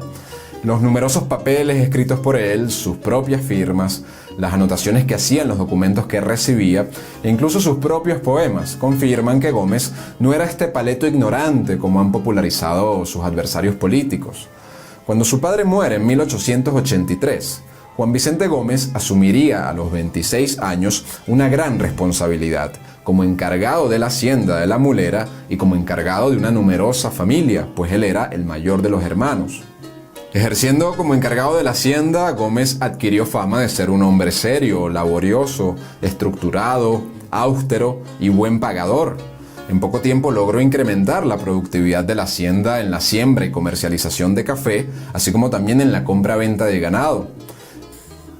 S1: Los numerosos papeles escritos por él, sus propias firmas, las anotaciones que hacía en los documentos que recibía e incluso sus propios poemas confirman que Gómez no era este paleto ignorante como han popularizado sus adversarios políticos. Cuando su padre muere en 1883, Juan Vicente Gómez asumiría a los 26 años una gran responsabilidad como encargado de la hacienda de La Mulera y como encargado de una numerosa familia, pues él era el mayor de los hermanos. Ejerciendo como encargado de la hacienda, Gómez adquirió fama de ser un hombre serio, laborioso, estructurado, austero y buen pagador. En poco tiempo logró incrementar la productividad de la hacienda en la siembra y comercialización de café, así como también en la compra-venta de ganado.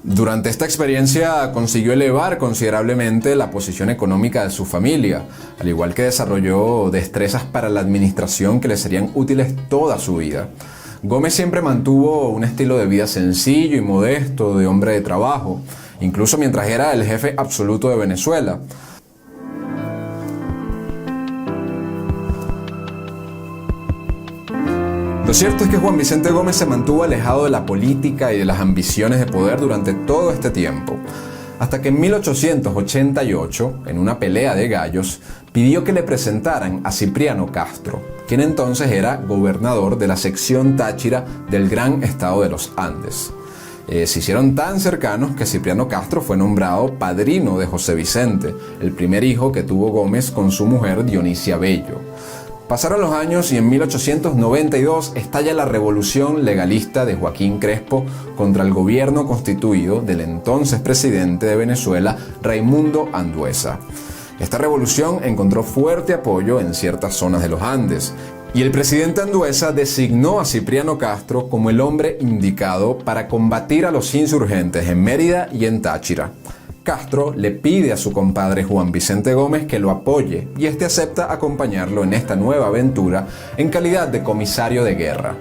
S1: Durante esta experiencia consiguió elevar considerablemente la posición económica de su familia, al igual que desarrolló destrezas para la administración que le serían útiles toda su vida. Gómez siempre mantuvo un estilo de vida sencillo y modesto de hombre de trabajo, incluso mientras era el jefe absoluto de Venezuela. Lo cierto es que Juan Vicente Gómez se mantuvo alejado de la política y de las ambiciones de poder durante todo este tiempo, hasta que en 1888, en una pelea de gallos, pidió que le presentaran a Cipriano Castro, quien entonces era gobernador de la sección Táchira del Gran Estado de los Andes. Se hicieron tan cercanos que Cipriano Castro fue nombrado padrino de José Vicente, el primer hijo que tuvo Gómez con su mujer Dionisia Bello. Pasaron los años y en 1892 estalla la revolución legalista de Joaquín Crespo contra el gobierno constituido del entonces presidente de Venezuela, Raimundo Andueza. Esta revolución encontró fuerte apoyo en ciertas zonas de los Andes, y el presidente Andueza designó a Cipriano Castro como el hombre indicado para combatir a los insurgentes en Mérida y en Táchira. Castro le pide a su compadre Juan Vicente Gómez que lo apoye y este acepta acompañarlo en esta nueva aventura en calidad de comisario de guerra.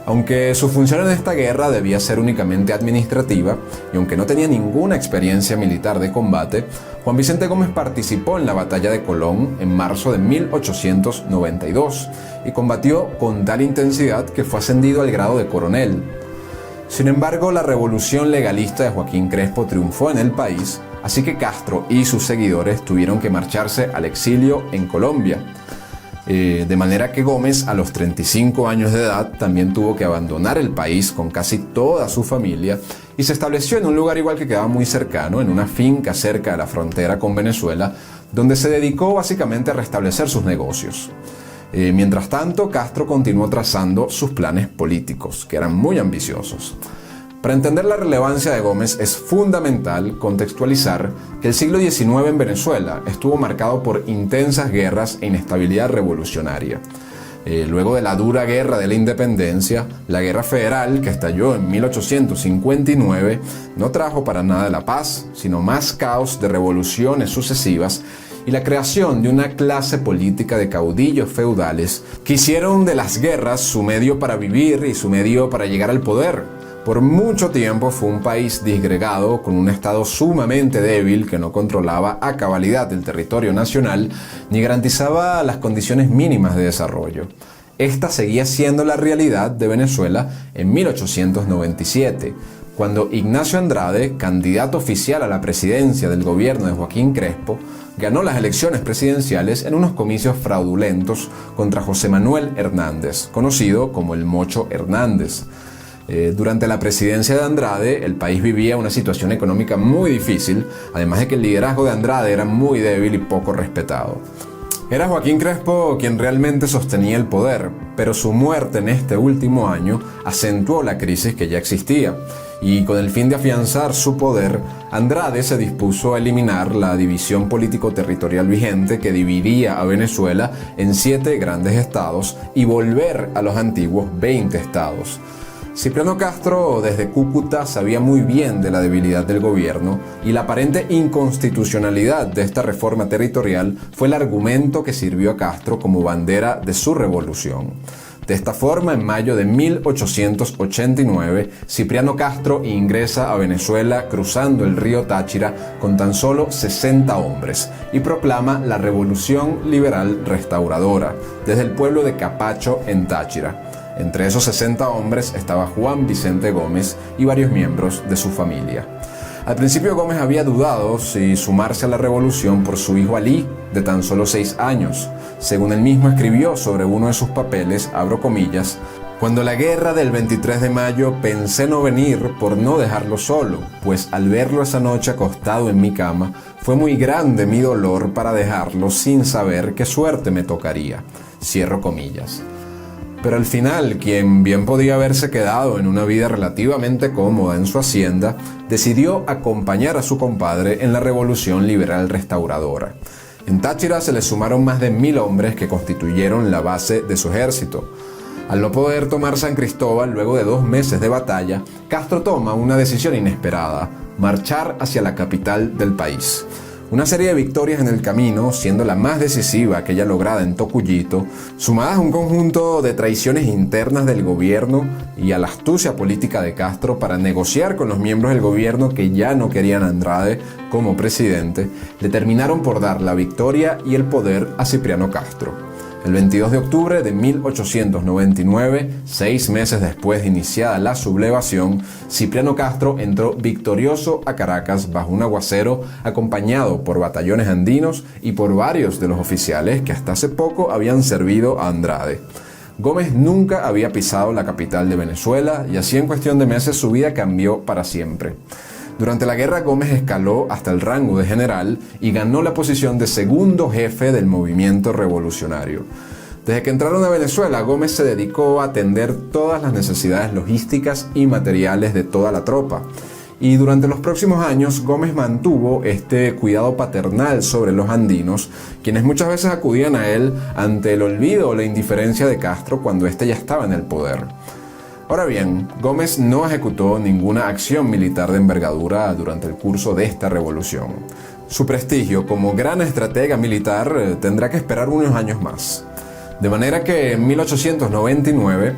S1: Aunque su función en esta guerra debía ser únicamente administrativa y aunque no tenía ninguna experiencia militar de combate, Juan Vicente Gómez participó en la batalla de Colón en marzo de 1892 y combatió con tal intensidad que fue ascendido al grado de coronel. Sin embargo, la revolución legalista de Joaquín Crespo triunfó en el país, así que Castro y sus seguidores tuvieron que marcharse al exilio en Colombia. De manera que Gómez, a los 35 años de edad, también tuvo que abandonar el país con casi toda su familia y se estableció en un lugar igual que quedaba muy cercano, en una finca cerca de la frontera con Venezuela, donde se dedicó básicamente a restablecer sus negocios. Mientras tanto, Castro continuó trazando sus planes políticos, que eran muy ambiciosos. Para entender la relevancia de Gómez es fundamental contextualizar que el siglo XIX en Venezuela estuvo marcado por intensas guerras e inestabilidad revolucionaria. Luego de la dura guerra de la independencia, la guerra federal que estalló en 1859 no trajo para nada la paz, sino más caos de revoluciones sucesivas y la creación de una clase política de caudillos feudales que hicieron de las guerras su medio para vivir y su medio para llegar al poder. Por mucho tiempo fue un país disgregado con un estado sumamente débil que no controlaba a cabalidad el territorio nacional ni garantizaba las condiciones mínimas de desarrollo. Esta seguía siendo la realidad de Venezuela en 1897, cuando Ignacio Andrade, candidato oficial a la presidencia del gobierno de Joaquín Crespo, ganó las elecciones presidenciales en unos comicios fraudulentos contra José Manuel Hernández, conocido como el Mocho Hernández. Durante la presidencia de Andrade, el país vivía una situación económica muy difícil, además de que el liderazgo de Andrade era muy débil y poco respetado. Era Joaquín Crespo quien realmente sostenía el poder, pero su muerte en este último año acentuó la crisis que ya existía, y con el fin de afianzar su poder, Andrade se dispuso a eliminar la división político-territorial vigente que dividía a Venezuela en 7 grandes estados y volver a los antiguos 20 estados. Cipriano Castro desde Cúcuta sabía muy bien de la debilidad del gobierno y la aparente inconstitucionalidad de esta reforma territorial fue el argumento que sirvió a Castro como bandera de su revolución. De esta forma, en mayo de 1889, Cipriano Castro ingresa a Venezuela cruzando el río Táchira con tan solo 60 hombres y proclama la Revolución Liberal Restauradora desde el pueblo de Capacho en Táchira. Entre esos 60 hombres estaba Juan Vicente Gómez y varios miembros de su familia. Al principio Gómez había dudado si sumarse a la revolución por su hijo Alí, de tan solo 6 años. Según él mismo escribió sobre uno de sus papeles, abro comillas, «Cuando la guerra del 23 de mayo pensé no venir por no dejarlo solo, pues al verlo esa noche acostado en mi cama, fue muy grande mi dolor para dejarlo sin saber qué suerte me tocaría». Cierro comillas. Pero al final, quien bien podía haberse quedado en una vida relativamente cómoda en su hacienda, decidió acompañar a su compadre en la Revolución Liberal Restauradora. En Táchira se le sumaron más de 1000 hombres que constituyeron la base de su ejército. Al no poder tomar San Cristóbal luego de 2 meses de batalla, Castro toma una decisión inesperada: marchar hacia la capital del país. Una serie de victorias en el camino, siendo la más decisiva aquella lograda en Tocuyito, sumadas a un conjunto de traiciones internas del gobierno y a la astucia política de Castro para negociar con los miembros del gobierno que ya no querían a Andrade como presidente, le terminaron por dar la victoria y el poder a Cipriano Castro. El 22 de octubre de 1899, 6 meses después de iniciada la sublevación, Cipriano Castro entró victorioso a Caracas bajo un aguacero, acompañado por batallones andinos y por varios de los oficiales que hasta hace poco habían servido a Andrade. Gómez nunca había pisado la capital de Venezuela y así en cuestión de meses su vida cambió para siempre. Durante la guerra, Gómez escaló hasta el rango de general y ganó la posición de segundo jefe del movimiento revolucionario. Desde que entraron a Venezuela, Gómez se dedicó a atender todas las necesidades logísticas y materiales de toda la tropa. Y durante los próximos años, Gómez mantuvo este cuidado paternal sobre los andinos, quienes muchas veces acudían a él ante el olvido o la indiferencia de Castro cuando éste ya estaba en el poder. Ahora bien, Gómez no ejecutó ninguna acción militar de envergadura durante el curso de esta revolución. Su prestigio como gran estratega militar tendrá que esperar unos años más. De manera que en 1899,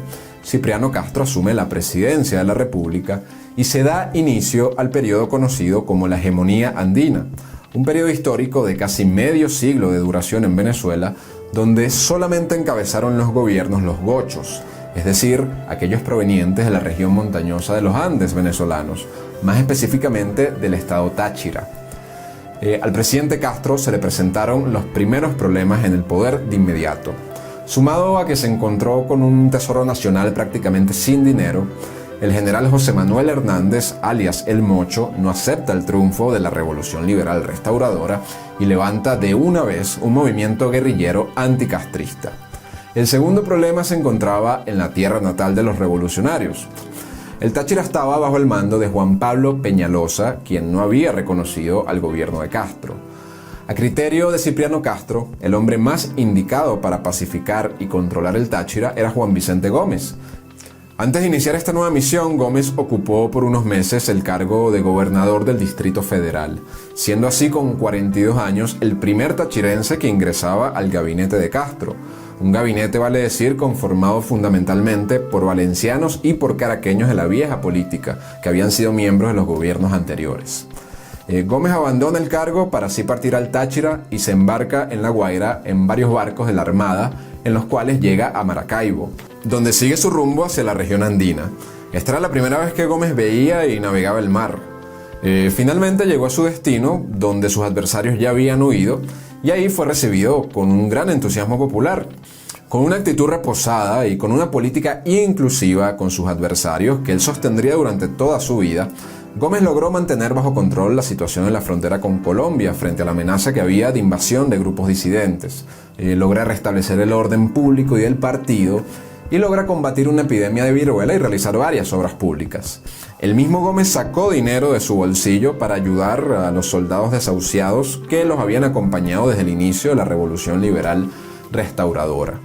S1: Cipriano Castro asume la presidencia de la República y se da inicio al periodo conocido como la hegemonía andina, un periodo histórico de casi medio siglo de duración en Venezuela, donde solamente encabezaron los gobiernos los gochos, es decir, aquellos provenientes de la región montañosa de los Andes venezolanos, más específicamente del estado Táchira. Al presidente Castro se le presentaron los primeros problemas en el poder de inmediato. Sumado a que se encontró con un tesoro nacional prácticamente sin dinero, el general José Manuel Hernández, alias El Mocho, no acepta el triunfo de la Revolución Liberal Restauradora y levanta de una vez un movimiento guerrillero anticastrista. El segundo problema se encontraba en la tierra natal de los revolucionarios. El Táchira estaba bajo el mando de Juan Pablo Peñalosa, quien no había reconocido al gobierno de Castro. A criterio de Cipriano Castro, el hombre más indicado para pacificar y controlar el Táchira era Juan Vicente Gómez. Antes de iniciar esta nueva misión, Gómez ocupó por unos meses el cargo de gobernador del Distrito Federal, siendo así con 42 años el primer tachirense que ingresaba al gabinete de Castro. Un gabinete, vale decir, conformado fundamentalmente por valencianos y por caraqueños de la vieja política, que habían sido miembros de los gobiernos anteriores. Gómez abandona el cargo para así partir al Táchira y se embarca en La Guaira en varios barcos de la Armada, en los cuales llega a Maracaibo, donde sigue su rumbo hacia la región andina. Esta era la primera vez que Gómez veía y navegaba el mar. Finalmente llegó a su destino, donde sus adversarios ya habían huido, y ahí fue recibido con un gran entusiasmo popular. Con una actitud reposada y con una política inclusiva con sus adversarios que él sostendría durante toda su vida, Gómez logró mantener bajo control la situación en la frontera con Colombia frente a la amenaza que había de invasión de grupos disidentes. Logra restablecer el orden público y del partido y logra combatir una epidemia de viruela y realizar varias obras públicas. El mismo Gómez sacó dinero de su bolsillo para ayudar a los soldados desahuciados que los habían acompañado desde el inicio de la Revolución Liberal Restauradora.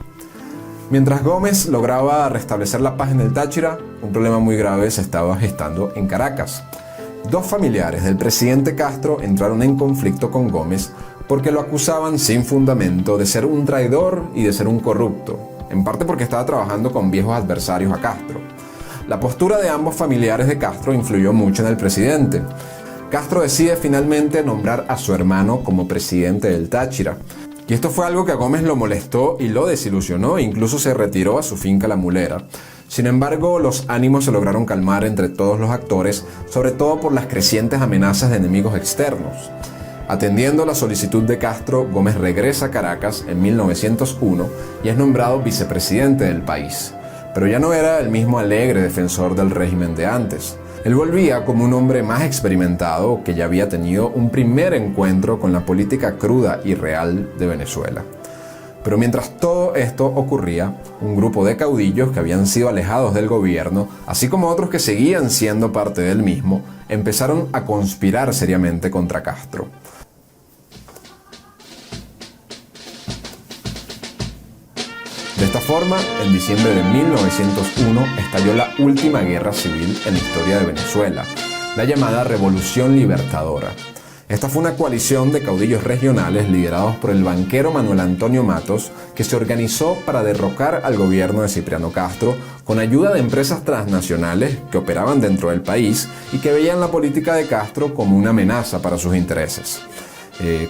S1: Mientras Gómez lograba restablecer la paz en el Táchira, un problema muy grave se estaba gestando en Caracas. Dos familiares del presidente Castro entraron en conflicto con Gómez porque lo acusaban sin fundamento de ser un traidor y de ser un corrupto, en parte porque estaba trabajando con viejos adversarios a Castro. La postura de ambos familiares de Castro influyó mucho en el presidente. Castro decide finalmente nombrar a su hermano como presidente del Táchira. Y esto fue algo que a Gómez lo molestó y lo desilusionó, e incluso se retiró a su finca La Mulera. Sin embargo, los ánimos se lograron calmar entre todos los actores, sobre todo por las crecientes amenazas de enemigos externos. Atendiendo la solicitud de Castro, Gómez regresa a Caracas en 1901 y es nombrado vicepresidente del país. Pero ya no era el mismo alegre defensor del régimen de antes. Él volvía como un hombre más experimentado que ya había tenido un primer encuentro con la política cruda y real de Venezuela. Pero mientras todo esto ocurría, un grupo de caudillos que habían sido alejados del gobierno, así como otros que seguían siendo parte del mismo, empezaron a conspirar seriamente contra Castro. De esta forma, en diciembre de 1901 estalló la última guerra civil en la historia de Venezuela, la llamada Revolución Libertadora. Esta fue una coalición de caudillos regionales liderados por el banquero Manuel Antonio Matos, que se organizó para derrocar al gobierno de Cipriano Castro con ayuda de empresas transnacionales que operaban dentro del país y que veían la política de Castro como una amenaza para sus intereses.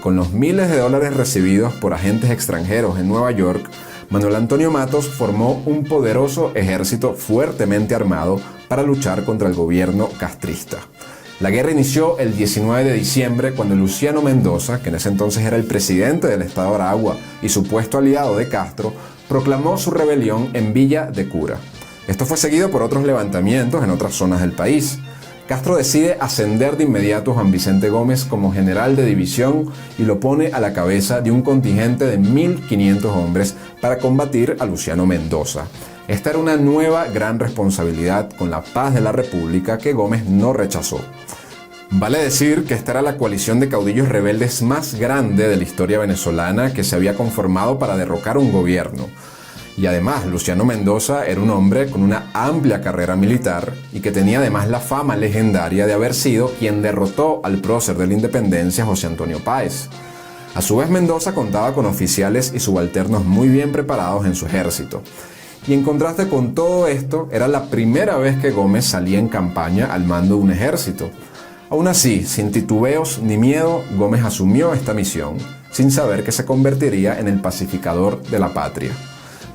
S1: Con los miles de dólares recibidos por agentes extranjeros en Nueva York, Manuel Antonio Matos formó un poderoso ejército fuertemente armado para luchar contra el gobierno castrista. La guerra inició el 19 de diciembre cuando Luciano Mendoza, que en ese entonces era el presidente del estado de Aragua y supuesto aliado de Castro, proclamó su rebelión en Villa de Cura. Esto fue seguido por otros levantamientos en otras zonas del país. Castro decide ascender de inmediato a Juan Vicente Gómez como general de división y lo pone a la cabeza de un contingente de 1.500 hombres para combatir a Luciano Mendoza. Esta era una nueva gran responsabilidad con la paz de la República que Gómez no rechazó. Vale decir que esta era la coalición de caudillos rebeldes más grande de la historia venezolana que se había conformado para derrocar un gobierno. Y además, Luciano Mendoza era un hombre con una amplia carrera militar y que tenía además la fama legendaria de haber sido quien derrotó al prócer de la independencia, José Antonio Páez. A su vez, Mendoza contaba con oficiales y subalternos muy bien preparados en su ejército. Y en contraste con todo esto, era la primera vez que Gómez salía en campaña al mando de un ejército. Aún así, sin titubeos ni miedo, Gómez asumió esta misión, sin saber que se convertiría en el pacificador de la patria.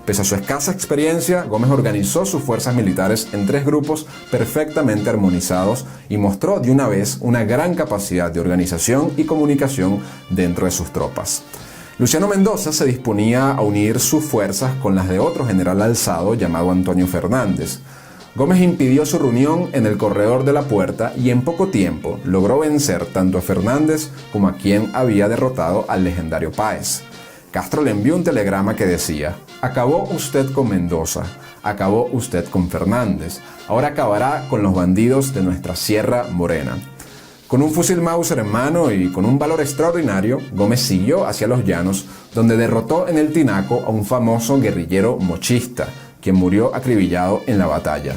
S1: Pese a su escasa experiencia, Gómez organizó sus fuerzas militares en 3 grupos perfectamente armonizados y mostró de una vez una gran capacidad de organización y comunicación dentro de sus tropas. Luciano Mendoza se disponía a unir sus fuerzas con las de otro general alzado llamado Antonio Fernández. Gómez impidió su reunión en el corredor de la Puerta y en poco tiempo logró vencer tanto a Fernández como a quien había derrotado al legendario Páez. Castro le envió un telegrama que decía: «Acabó usted con Mendoza, acabó usted con Fernández, ahora acabará con los bandidos de nuestra Sierra Morena». Con un fusil Mauser en mano y con un valor extraordinario, Gómez siguió hacia los llanos, donde derrotó en el Tinaco a un famoso guerrillero mochista, quien murió acribillado en la batalla.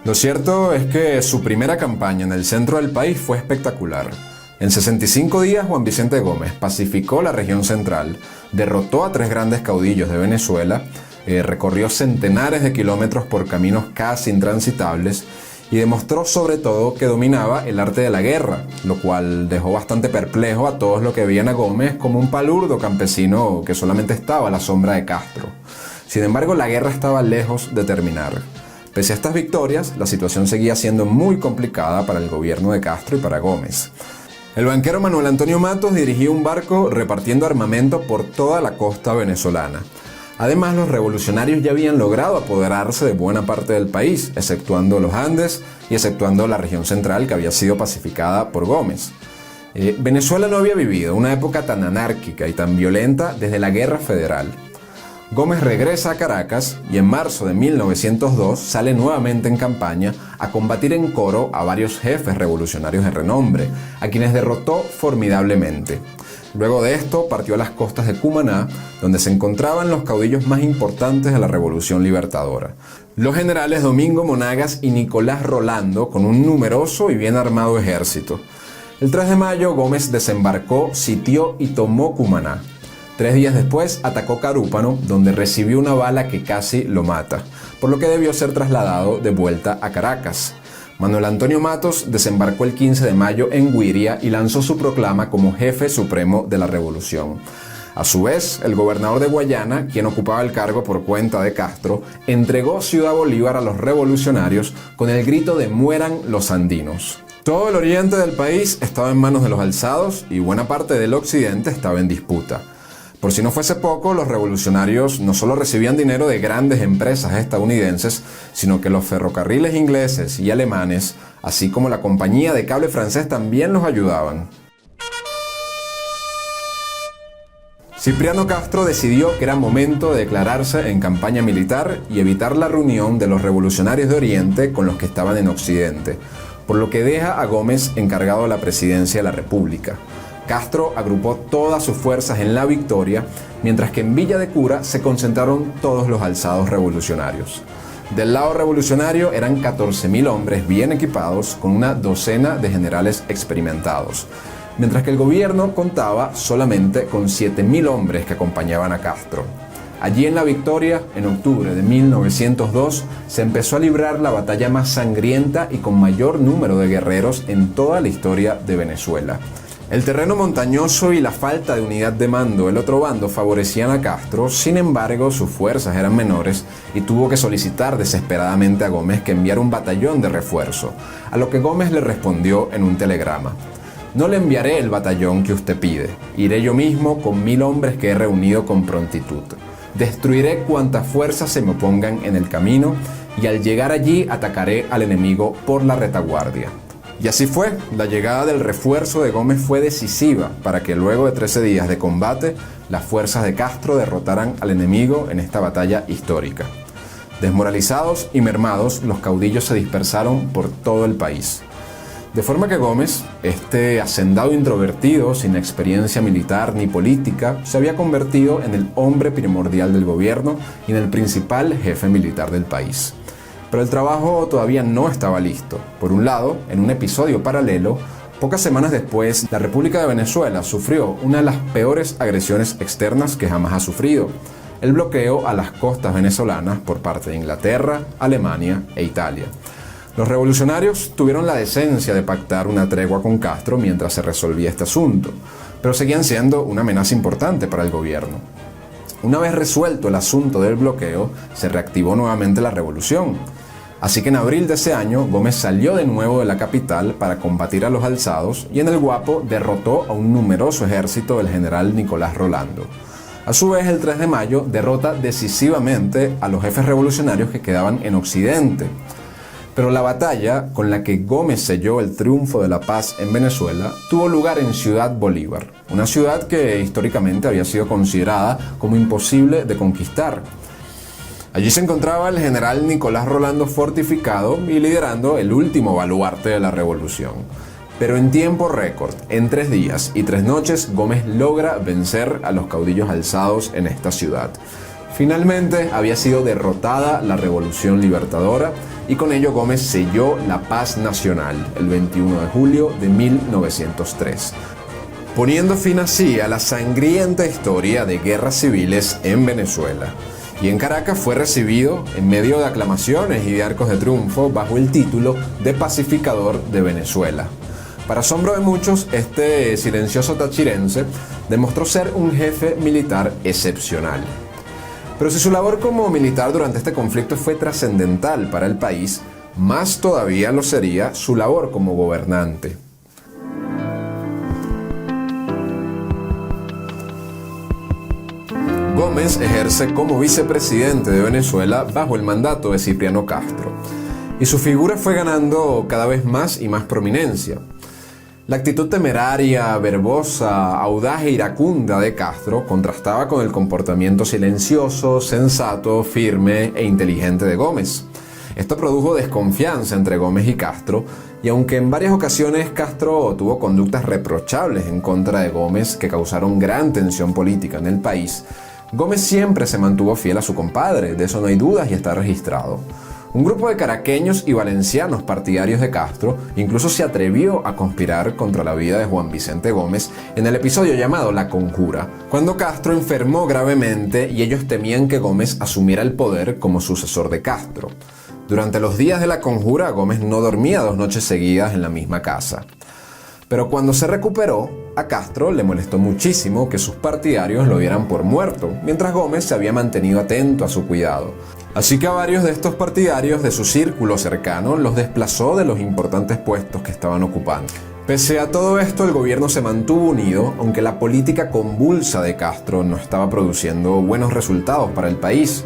S1: Lo cierto es que su primera campaña en el centro del país fue espectacular. En 65 días, Juan Vicente Gómez pacificó la región central, derrotó a 3 grandes caudillos de Venezuela, recorrió centenares de kilómetros por caminos casi intransitables y demostró sobre todo que dominaba el arte de la guerra, lo cual dejó bastante perplejo a todos los que veían a Gómez como un palurdo campesino que solamente estaba a la sombra de Castro. Sin embargo, la guerra estaba lejos de terminar. Pese a estas victorias, la situación seguía siendo muy complicada para el gobierno de Castro y para Gómez. El banquero Manuel Antonio Matos dirigía un barco repartiendo armamento por toda la costa venezolana. Además, los revolucionarios ya habían logrado apoderarse de buena parte del país, exceptuando los Andes y exceptuando la región central que había sido pacificada por Gómez. Venezuela no había vivido una época tan anárquica y tan violenta desde la Guerra Federal. Gómez regresa a Caracas y en marzo de 1902 sale nuevamente en campaña a combatir en coro a varios jefes revolucionarios de renombre, a quienes derrotó formidablemente. Luego de esto partió a las costas de Cumaná, donde se encontraban los caudillos más importantes de la Revolución Libertadora, los generales Domingo Monagas y Nicolás Rolando, con un numeroso y bien armado ejército. El 3 de mayo Gómez desembarcó, sitió y tomó Cumaná. 3 días después atacó Carúpano, donde recibió una bala que casi lo mata, por lo que debió ser trasladado de vuelta a Caracas. Manuel Antonio Matos desembarcó el 15 de mayo en Güiria y lanzó su proclama como jefe supremo de la revolución. A su vez, el gobernador de Guayana, quien ocupaba el cargo por cuenta de Castro, entregó Ciudad Bolívar a los revolucionarios con el grito de «Mueran los andinos». Todo el oriente del país estaba en manos de los alzados y buena parte del occidente estaba en disputa. Por si no fuese poco, los revolucionarios no solo recibían dinero de grandes empresas estadounidenses, sino que los ferrocarriles ingleses y alemanes, así como la compañía de cable francés, también los ayudaban. Cipriano Castro decidió que era momento de declararse en campaña militar y evitar la reunión de los revolucionarios de Oriente con los que estaban en Occidente, por lo que deja a Gómez encargado de la presidencia de la República. Castro agrupó todas sus fuerzas en La Victoria, mientras que en Villa de Cura se concentraron todos los alzados revolucionarios. Del lado revolucionario eran 14.000 hombres bien equipados con una docena de generales experimentados, mientras que el gobierno contaba solamente con 7.000 hombres que acompañaban a Castro. Allí en La Victoria, en octubre de 1902, se empezó a librar la batalla más sangrienta y con mayor número de guerreros en toda la historia de Venezuela. El terreno montañoso y la falta de unidad de mando del otro bando favorecían a Castro. Sin embargo, sus fuerzas eran menores y tuvo que solicitar desesperadamente a Gómez que enviara un batallón de refuerzo, a lo que Gómez le respondió en un telegrama: «No le enviaré el batallón que usted pide, iré yo mismo con 1000 hombres que he reunido con prontitud. Destruiré cuantas fuerzas se me opongan en el camino y al llegar allí atacaré al enemigo por la retaguardia». Y así fue. La llegada del refuerzo de Gómez fue decisiva para que luego de 13 días de combate, las fuerzas de Castro derrotaran al enemigo en esta batalla histórica. Desmoralizados y mermados, los caudillos se dispersaron por todo el país. De forma que Gómez, este hacendado introvertido, sin experiencia militar ni política, se había convertido en el hombre primordial del gobierno y en el principal jefe militar del país. Pero el trabajo todavía no estaba listo. Por un lado, en un episodio paralelo, pocas semanas después, la República de Venezuela sufrió una de las peores agresiones externas que jamás ha sufrido: el bloqueo a las costas venezolanas por parte de Inglaterra, Alemania e Italia. Los revolucionarios tuvieron la decencia de pactar una tregua con Castro mientras se resolvía este asunto, pero seguían siendo una amenaza importante para el gobierno. Una vez resuelto el asunto del bloqueo, se reactivó nuevamente la revolución. Así que en abril de ese año, Gómez salió de nuevo de la capital para combatir a los alzados y en el Guapo derrotó a un numeroso ejército del general Nicolás Rolando. A su vez, el 3 de mayo derrota decisivamente a los jefes revolucionarios que quedaban en Occidente. Pero la batalla con la que Gómez selló el triunfo de la paz en Venezuela tuvo lugar en Ciudad Bolívar, una ciudad que históricamente había sido considerada como imposible de conquistar. Allí se encontraba el general Nicolás Rolando fortificado y liderando el último baluarte de la revolución. Pero en tiempo récord, en 3 días y 3 noches, Gómez logra vencer a los caudillos alzados en esta ciudad. Finalmente había sido derrotada la Revolución Libertadora y con ello Gómez selló la paz nacional el 21 de julio de 1903, poniendo fin así a la sangrienta historia de guerras civiles en Venezuela. Y en Caracas fue recibido en medio de aclamaciones y de arcos de triunfo bajo el título de pacificador de Venezuela. Para asombro de muchos, este silencioso tachirense demostró ser un jefe militar excepcional. Pero si su labor como militar durante este conflicto fue trascendental para el país, más todavía lo sería su labor como gobernante. Gómez ejerce como vicepresidente de Venezuela bajo el mandato de Cipriano Castro, y su figura fue ganando cada vez más y más prominencia. La actitud temeraria, verbosa, audaz e iracunda de Castro contrastaba con el comportamiento silencioso, sensato, firme e inteligente de Gómez. Esto produjo desconfianza entre Gómez y Castro, y aunque en varias ocasiones Castro tuvo conductas reprochables en contra de Gómez que causaron gran tensión política en el país, Gómez siempre se mantuvo fiel a su compadre, de eso no hay dudas y está registrado. Un grupo de caraqueños y valencianos partidarios de Castro incluso se atrevió a conspirar contra la vida de Juan Vicente Gómez en el episodio llamado La Conjura, cuando Castro enfermó gravemente y ellos temían que Gómez asumiera el poder como sucesor de Castro. Durante los días de La Conjura, Gómez no dormía 2 noches seguidas en la misma casa. Pero cuando se recuperó, a Castro le molestó muchísimo que sus partidarios lo dieran por muerto, mientras Gómez se había mantenido atento a su cuidado. Así que a varios de estos partidarios de su círculo cercano los desplazó de los importantes puestos que estaban ocupando. Pese a todo esto, el gobierno se mantuvo unido, aunque la política convulsa de Castro no estaba produciendo buenos resultados para el país.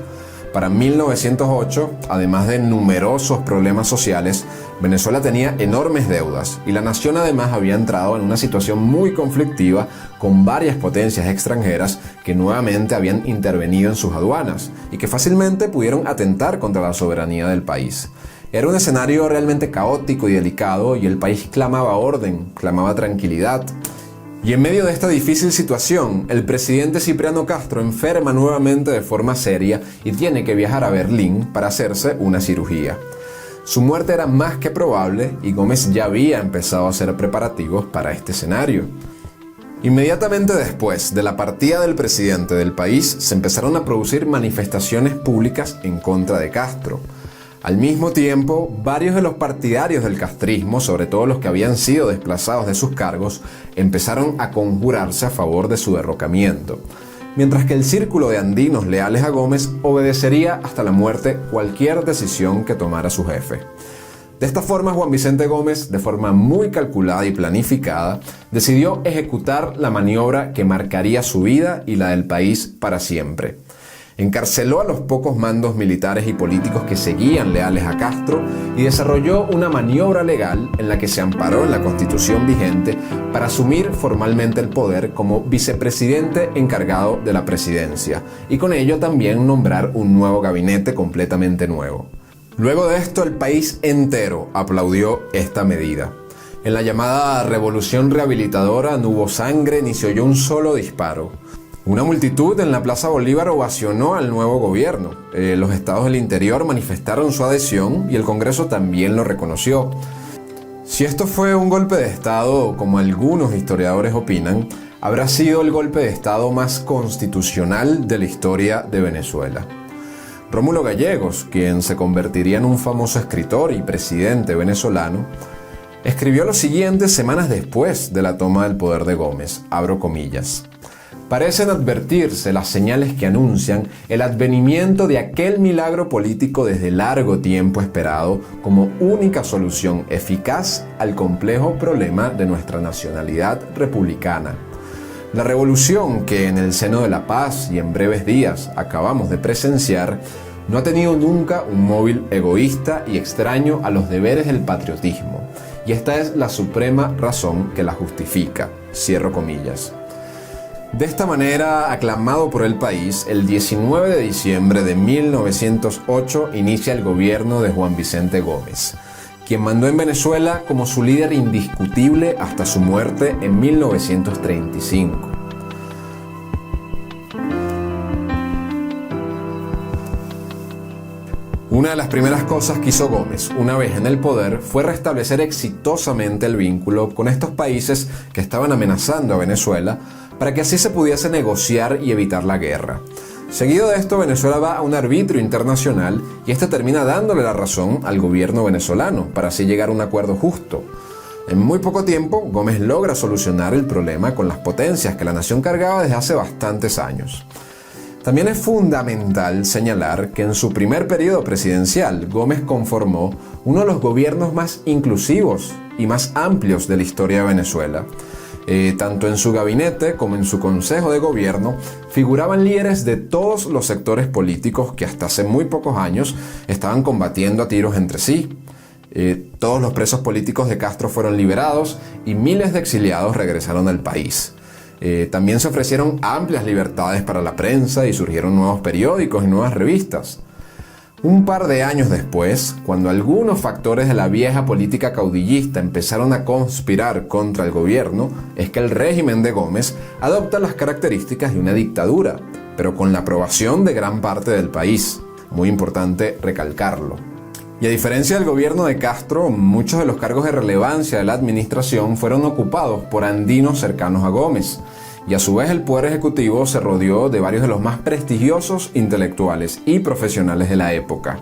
S1: Para 1908, además de numerosos problemas sociales, Venezuela tenía enormes deudas y la nación además había entrado en una situación muy conflictiva con varias potencias extranjeras que nuevamente habían intervenido en sus aduanas y que fácilmente pudieron atentar contra la soberanía del país. Era un escenario realmente caótico y delicado y el país clamaba orden, clamaba tranquilidad. Y en medio de esta difícil situación, el presidente Cipriano Castro enferma nuevamente de forma seria y tiene que viajar a Berlín para hacerse una cirugía. Su muerte era más que probable y Gómez ya había empezado a hacer preparativos para este escenario. Inmediatamente después de la partida del presidente del país, se empezaron a producir manifestaciones públicas en contra de Castro. Al mismo tiempo, varios de los partidarios del castrismo, sobre todo los que habían sido desplazados de sus cargos, empezaron a conjurarse a favor de su derrocamiento, mientras que el círculo de andinos leales a Gómez obedecería hasta la muerte cualquier decisión que tomara su jefe. De esta forma, Juan Vicente Gómez, de forma muy calculada y planificada, decidió ejecutar la maniobra que marcaría su vida y la del país para siempre. Encarceló a los pocos mandos militares y políticos que seguían leales a Castro y desarrolló una maniobra legal en la que se amparó en la Constitución vigente para asumir formalmente el poder como vicepresidente encargado de la presidencia y con ello también nombrar un nuevo gabinete completamente nuevo. Luego de esto, el país entero aplaudió esta medida. En la llamada Revolución Rehabilitadora no hubo sangre ni se oyó un solo disparo. Una multitud en la Plaza Bolívar ovacionó al nuevo gobierno. Los estados del interior manifestaron su adhesión y el Congreso también lo reconoció. Si esto fue un golpe de estado, como algunos historiadores opinan, habrá sido el golpe de estado más constitucional de la historia de Venezuela. Rómulo Gallegos, quien se convertiría en un famoso escritor y presidente venezolano, escribió lo siguiente semanas después de la toma del poder de Gómez, abro comillas: parecen advertirse las señales que anuncian el advenimiento de aquel milagro político desde largo tiempo esperado como única solución eficaz al complejo problema de nuestra nacionalidad republicana. La revolución que en el seno de la paz y en breves días acabamos de presenciar no ha tenido nunca un móvil egoísta y extraño a los deberes del patriotismo, y esta es la suprema razón que la justifica. Cierro comillas. De esta manera, aclamado por el país, el 19 de diciembre de 1908 inicia el gobierno de Juan Vicente Gómez, quien mandó en Venezuela como su líder indiscutible hasta su muerte en 1935. Una de las primeras cosas que hizo Gómez, una vez en el poder, fue restablecer exitosamente el vínculo con estos países que estaban amenazando a Venezuela para que así se pudiese negociar y evitar la guerra. Seguido de esto, Venezuela va a un arbitrio internacional y este termina dándole la razón al gobierno venezolano para así llegar a un acuerdo justo. En muy poco tiempo, Gómez logra solucionar el problema con las potencias que la nación cargaba desde hace bastantes años. También es fundamental señalar que en su primer periodo presidencial, Gómez conformó uno de los gobiernos más inclusivos y más amplios de la historia de Venezuela. Tanto en su gabinete como en su consejo de gobierno figuraban líderes de todos los sectores políticos que hasta hace muy pocos años estaban combatiendo a tiros entre sí. Todos los presos políticos de Castro fueron liberados y miles de exiliados regresaron al país. También se ofrecieron amplias libertades para la prensa y surgieron nuevos periódicos y nuevas revistas. Un par de años después, cuando algunos factores de la vieja política caudillista empezaron a conspirar contra el gobierno, es que el régimen de Gómez adopta las características de una dictadura, pero con la aprobación de gran parte del país. Muy importante recalcarlo. Y a diferencia del gobierno de Castro, muchos de los cargos de relevancia de la administración fueron ocupados por andinos cercanos a Gómez. Y a su vez el Poder Ejecutivo se rodeó de varios de los más prestigiosos intelectuales y profesionales de la época.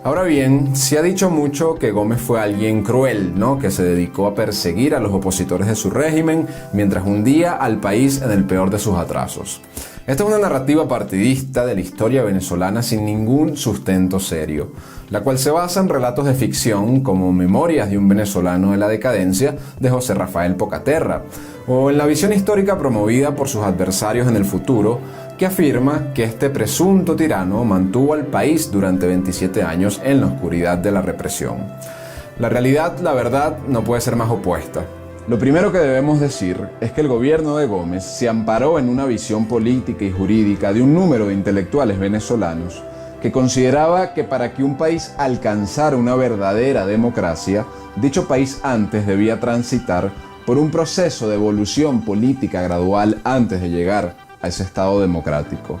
S1: Ahora bien, se ha dicho mucho que Gómez fue alguien cruel, ¿no? Que se dedicó a perseguir a los opositores de su régimen mientras hundía al país en el peor de sus atrasos. Esta es una narrativa partidista de la historia venezolana sin ningún sustento serio, la cual se basa en relatos de ficción como Memorias de un venezolano de la decadencia de José Rafael Pocaterra, o en la visión histórica promovida por sus adversarios en el futuro, que afirma que este presunto tirano mantuvo al país durante 27 años en la oscuridad de la represión. La realidad, la verdad, no puede ser más opuesta. Lo primero que debemos decir es que el gobierno de Gómez se amparó en una visión política y jurídica de un número de intelectuales venezolanos que consideraba que para que un país alcanzara una verdadera democracia, dicho país antes debía transitar por un proceso de evolución política gradual antes de llegar a ese estado democrático.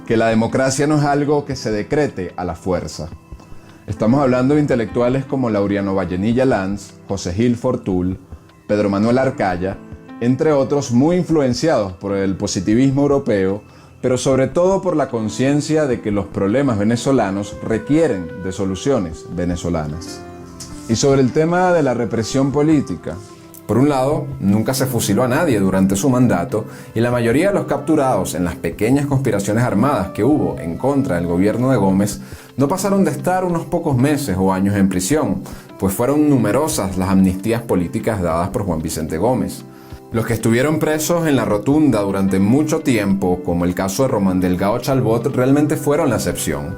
S1: Que la democracia no es algo que se decrete a la fuerza. Estamos hablando de intelectuales como Laureano Vallenilla Lanz, José Gil Fortul, Pedro Manuel Arcaya, entre otros muy influenciados por el positivismo europeo, pero sobre todo por la conciencia de que los problemas venezolanos requieren de soluciones venezolanas. Y sobre el tema de la represión política, por un lado, nunca se fusiló a nadie durante su mandato y la mayoría de los capturados en las pequeñas conspiraciones armadas que hubo en contra del gobierno de Gómez no pasaron de estar unos pocos meses o años en prisión, pues fueron numerosas las amnistías políticas dadas por Juan Vicente Gómez. Los que estuvieron presos en la Rotunda durante mucho tiempo, como el caso de Román Delgado Chalbot, realmente fueron la excepción.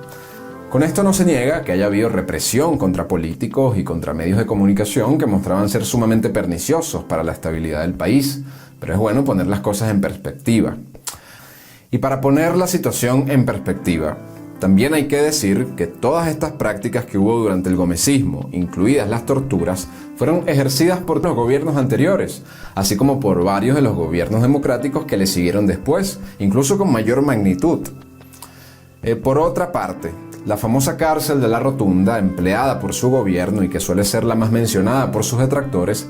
S1: Con esto no se niega que haya habido represión contra políticos y contra medios de comunicación que mostraban ser sumamente perniciosos para la estabilidad del país, pero es bueno poner las cosas en perspectiva. Y para poner la situación en perspectiva, también hay que decir que todas estas prácticas que hubo durante el gomecismo, incluidas las torturas, fueron ejercidas por los gobiernos anteriores, así como por varios de los gobiernos democráticos que le siguieron después, incluso con mayor magnitud. Por otra parte, la famosa cárcel de la Rotunda, empleada por su gobierno y que suele ser la más mencionada por sus detractores,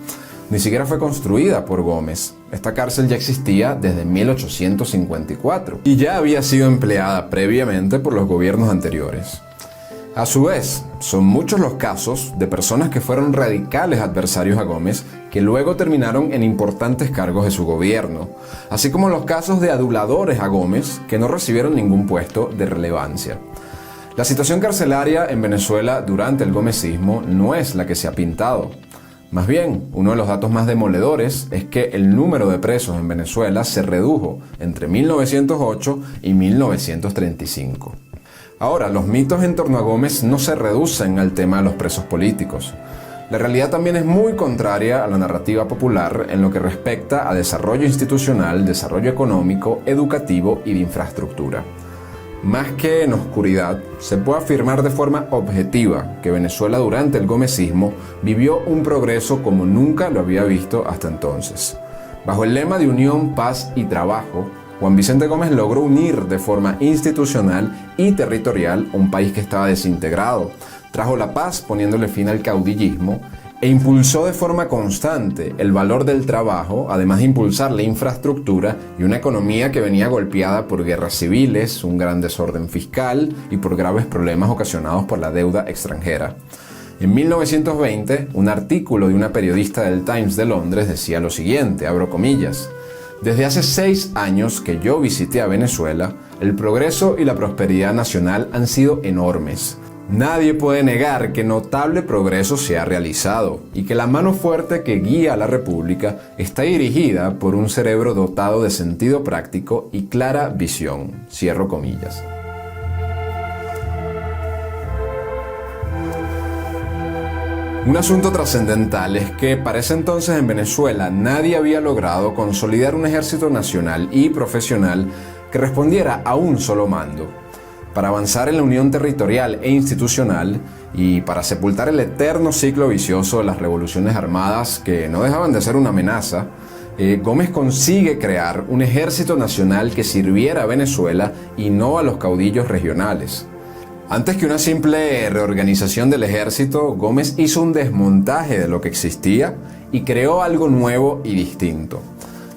S1: ni siquiera fue construida por Gómez. Esta cárcel ya existía desde 1854 y ya había sido empleada previamente por los gobiernos anteriores. A su vez, son muchos los casos de personas que fueron radicales adversarios a Gómez que luego terminaron en importantes cargos de su gobierno, así como los casos de aduladores a Gómez que no recibieron ningún puesto de relevancia. La situación carcelaria en Venezuela durante el gomecismo no es la que se ha pintado. Más bien, uno de los datos más demoledores es que el número de presos en Venezuela se redujo entre 1908 y 1935. Ahora, los mitos en torno a Gómez no se reducen al tema de los presos políticos. La realidad también es muy contraria a la narrativa popular en lo que respecta a desarrollo institucional, desarrollo económico, educativo y de infraestructura. Más que en oscuridad, se puede afirmar de forma objetiva que Venezuela durante el gomecismo vivió un progreso como nunca lo había visto hasta entonces. Bajo el lema de unión, paz y trabajo, Juan Vicente Gómez logró unir de forma institucional y territorial un país que estaba desintegrado, trajo la paz poniéndole fin al caudillismo e impulsó de forma constante el valor del trabajo, además de impulsar la infraestructura y una economía que venía golpeada por guerras civiles, un gran desorden fiscal y por graves problemas ocasionados por la deuda extranjera. En 1920, un artículo de una periodista del Times de Londres decía lo siguiente, abro comillas: "Desde hace 6 años que yo visité a Venezuela, el progreso y la prosperidad nacional han sido enormes. Nadie puede negar que notable progreso se ha realizado y que la mano fuerte que guía a la República está dirigida por un cerebro dotado de sentido práctico y clara visión". Cierro comillas. Un asunto trascendental es que para ese entonces en Venezuela nadie había logrado consolidar un ejército nacional y profesional que respondiera a un solo mando. Para avanzar en la unión territorial e institucional y para sepultar el eterno ciclo vicioso de las revoluciones armadas que no dejaban de ser una amenaza, Gómez consigue crear un ejército nacional que sirviera a Venezuela y no a los caudillos regionales. Antes que una simple reorganización del ejército, Gómez hizo un desmontaje de lo que existía y creó algo nuevo y distinto.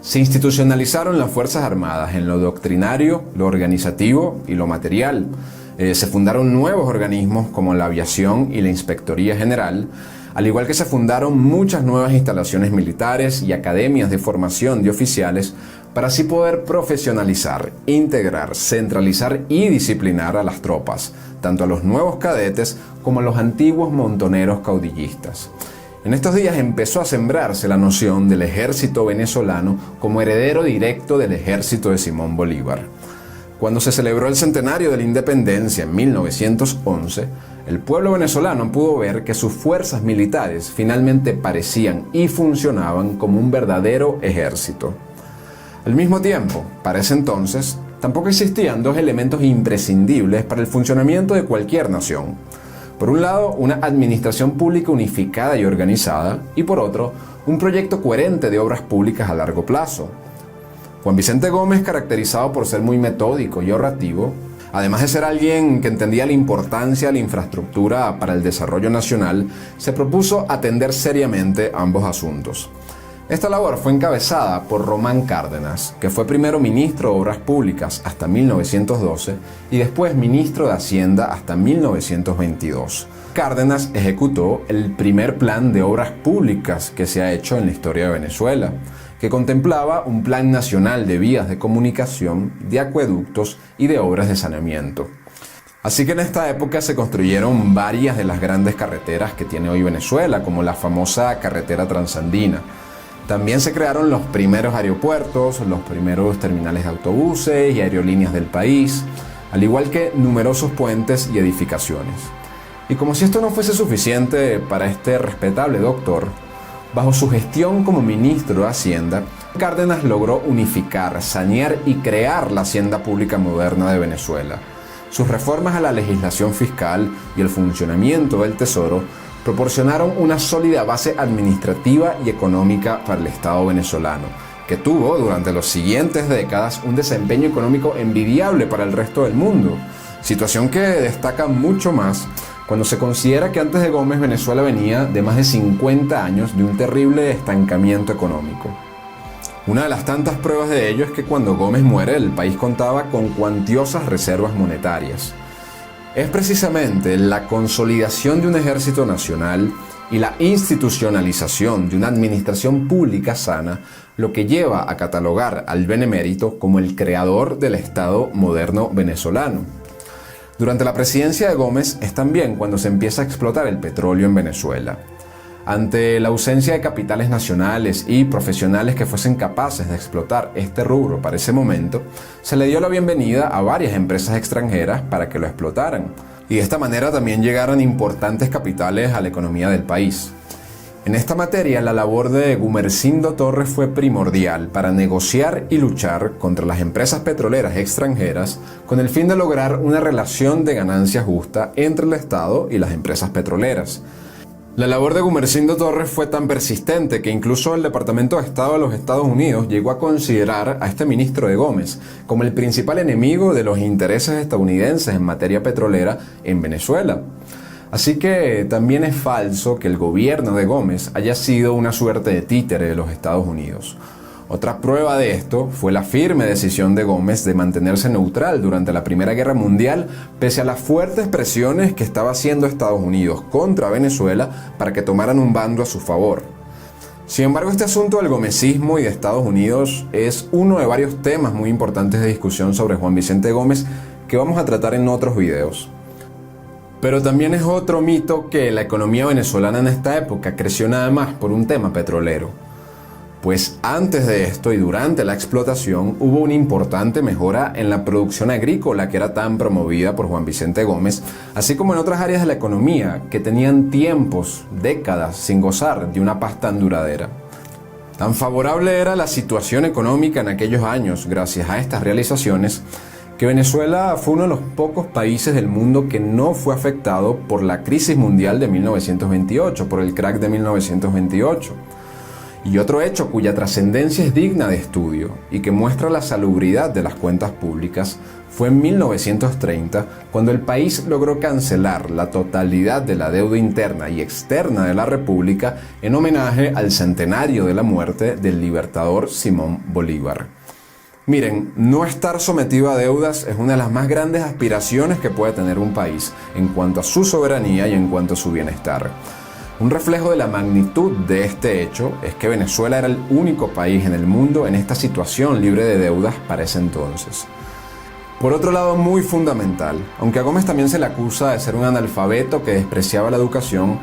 S1: Se institucionalizaron las Fuerzas Armadas en lo doctrinario, lo organizativo y lo material. Se fundaron nuevos organismos como la aviación y la Inspectoría General, al igual que se fundaron muchas nuevas instalaciones militares y academias de formación de oficiales para así poder profesionalizar, integrar, centralizar y disciplinar a las tropas, tanto a los nuevos cadetes como a los antiguos montoneros caudillistas. En estos días empezó a sembrarse la noción del ejército venezolano como heredero directo del ejército de Simón Bolívar. Cuando se celebró el centenario de la independencia en 1911, el pueblo venezolano pudo ver que sus fuerzas militares finalmente parecían y funcionaban como un verdadero ejército. Al mismo tiempo, para ese entonces, tampoco existían dos elementos imprescindibles para el funcionamiento de cualquier nación. Por un lado, una administración pública unificada y organizada, y por otro, un proyecto coherente de obras públicas a largo plazo. Juan Vicente Gómez, caracterizado por ser muy metódico y ahorrativo, además de ser alguien que entendía la importancia de la infraestructura para el desarrollo nacional, se propuso atender seriamente ambos asuntos. Esta labor fue encabezada por Román Cárdenas, que fue primero ministro de Obras Públicas hasta 1912 y después ministro de Hacienda hasta 1922. Cárdenas ejecutó el primer plan de obras públicas que se ha hecho en la historia de Venezuela, que contemplaba un plan nacional de vías de comunicación, de acueductos y de obras de saneamiento. Así que en esta época se construyeron varias de las grandes carreteras que tiene hoy Venezuela, como la famosa carretera transandina. También se crearon los primeros aeropuertos, los primeros terminales de autobuses y aerolíneas del país, al igual que numerosos puentes y edificaciones. Y como si esto no fuese suficiente para este respetable doctor, bajo su gestión como ministro de Hacienda, Cárdenas logró unificar, sanear y crear la hacienda pública moderna de Venezuela. Sus reformas a la legislación fiscal y el funcionamiento del Tesoro proporcionaron una sólida base administrativa y económica para el Estado venezolano, que tuvo durante las siguientes décadas un desempeño económico envidiable para el resto del mundo, situación que destaca mucho más cuando se considera que antes de Gómez Venezuela venía de más de 50 años de un terrible estancamiento económico. Una de las tantas pruebas de ello es que cuando Gómez muere el país contaba con cuantiosas reservas monetarias. Es precisamente la consolidación de un ejército nacional y la institucionalización de una administración pública sana lo que lleva a catalogar al benemérito como el creador del Estado moderno venezolano. Durante la presidencia de Gómez es también cuando se empieza a explotar el petróleo en Venezuela. Ante la ausencia de capitales nacionales y profesionales que fuesen capaces de explotar este rubro para ese momento, se le dio la bienvenida a varias empresas extranjeras para que lo explotaran, y de esta manera también llegaran importantes capitales a la economía del país. En esta materia, la labor de Gumersindo Torres fue primordial para negociar y luchar contra las empresas petroleras extranjeras con el fin de lograr una relación de ganancia justa entre el Estado y las empresas petroleras. La labor de Gumersindo Torres fue tan persistente que incluso el Departamento de Estado de los Estados Unidos llegó a considerar a este ministro de Gómez como el principal enemigo de los intereses estadounidenses en materia petrolera en Venezuela. Así que también es falso que el gobierno de Gómez haya sido una suerte de títere de los Estados Unidos. Otra prueba de esto fue la firme decisión de Gómez de mantenerse neutral durante la Primera Guerra Mundial, pese a las fuertes presiones que estaba haciendo Estados Unidos contra Venezuela para que tomaran un bando a su favor. Sin embargo, este asunto del gomecismo y de Estados Unidos es uno de varios temas muy importantes de discusión sobre Juan Vicente Gómez que vamos a tratar en otros videos. Pero también es otro mito que la economía venezolana en esta época creció nada más por un tema petrolero. Pues antes de esto y durante la explotación hubo una importante mejora en la producción agrícola que era tan promovida por Juan Vicente Gómez, así como en otras áreas de la economía que tenían tiempos, décadas, sin gozar de una paz tan duradera. Tan favorable era la situación económica en aquellos años gracias a estas realizaciones, que Venezuela fue uno de los pocos países del mundo que no fue afectado por la crisis mundial de 1928, por el crack de 1928. Y otro hecho cuya trascendencia es digna de estudio y que muestra la salubridad de las cuentas públicas fue en 1930, cuando el país logró cancelar la totalidad de la deuda interna y externa de la República en homenaje al centenario de la muerte del libertador Simón Bolívar. Miren, no estar sometido a deudas es una de las más grandes aspiraciones que puede tener un país en cuanto a su soberanía y en cuanto a su bienestar. Un reflejo de la magnitud de este hecho es que Venezuela era el único país en el mundo en esta situación libre de deudas para ese entonces. Por otro lado, muy fundamental, aunque a Gómez también se le acusa de ser un analfabeto que despreciaba la educación,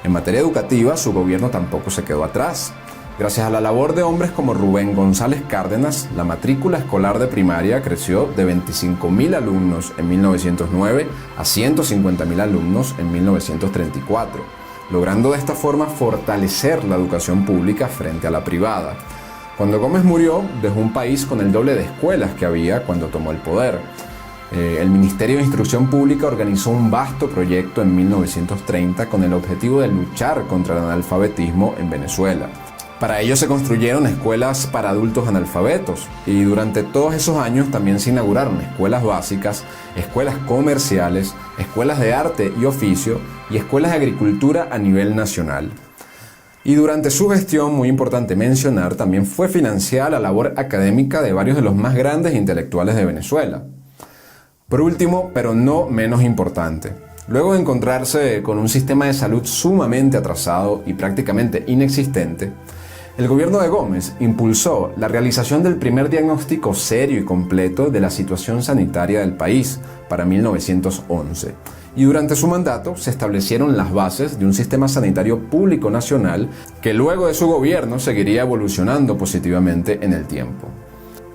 S1: en materia educativa su gobierno tampoco se quedó atrás. Gracias a la labor de hombres como Rubén González Cárdenas, la matrícula escolar de primaria creció de 25.000 alumnos en 1909 a 150.000 alumnos en 1934. Logrando de esta forma fortalecer la educación pública frente a la privada. Cuando Gómez murió, dejó un país con el doble de escuelas que había cuando tomó el poder. El Ministerio de Instrucción Pública organizó un vasto proyecto en 1930 con el objetivo de luchar contra el analfabetismo en Venezuela. Para ello se construyeron escuelas para adultos analfabetos y durante todos esos años también se inauguraron escuelas básicas, escuelas comerciales, escuelas de arte y oficio y escuelas de agricultura a nivel nacional. Y durante su gestión, muy importante mencionar, también fue financiada la labor académica de varios de los más grandes intelectuales de Venezuela. Por último, pero no menos importante, luego de encontrarse con un sistema de salud sumamente atrasado y prácticamente inexistente, el gobierno de Gómez impulsó la realización del primer diagnóstico serio y completo de la situación sanitaria del país para 1911. Y durante su mandato se establecieron las bases de un sistema sanitario público nacional que luego de su gobierno seguiría evolucionando positivamente en el tiempo.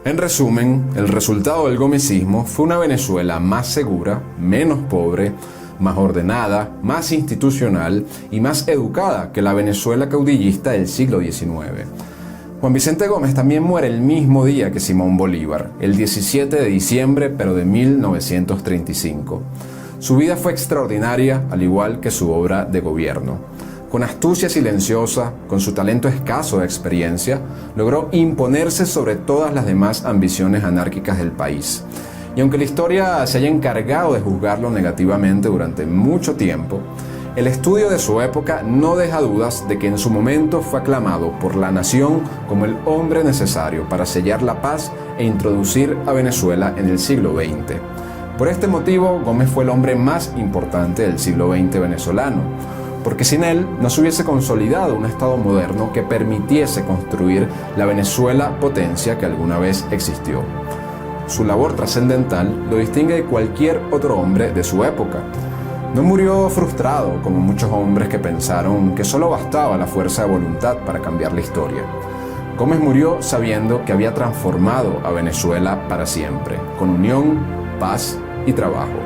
S1: En resumen, el resultado del gomecismo fue una Venezuela más segura, menos pobre, más ordenada, más institucional y más educada que la Venezuela caudillista del siglo XIX. Juan Vicente Gómez también muere el mismo día que Simón Bolívar, el 17 de diciembre pero de 1935. Su vida fue extraordinaria, al igual que su obra de gobierno. Con astucia silenciosa, con su talento escaso de experiencia, logró imponerse sobre todas las demás ambiciones anárquicas del país. Y aunque la historia se haya encargado de juzgarlo negativamente durante mucho tiempo, el estudio de su época no deja dudas de que en su momento fue aclamado por la nación como el hombre necesario para sellar la paz e introducir a Venezuela en el siglo XX. Por este motivo, Gómez fue el hombre más importante del siglo XX venezolano, porque sin él no se hubiese consolidado un Estado moderno que permitiese construir la Venezuela potencia que alguna vez existió. Su labor trascendental lo distingue de cualquier otro hombre de su época. No murió frustrado como muchos hombres que pensaron que solo bastaba la fuerza de voluntad para cambiar la historia. Gómez murió sabiendo que había transformado a Venezuela para siempre, con unión, paz y trabajo.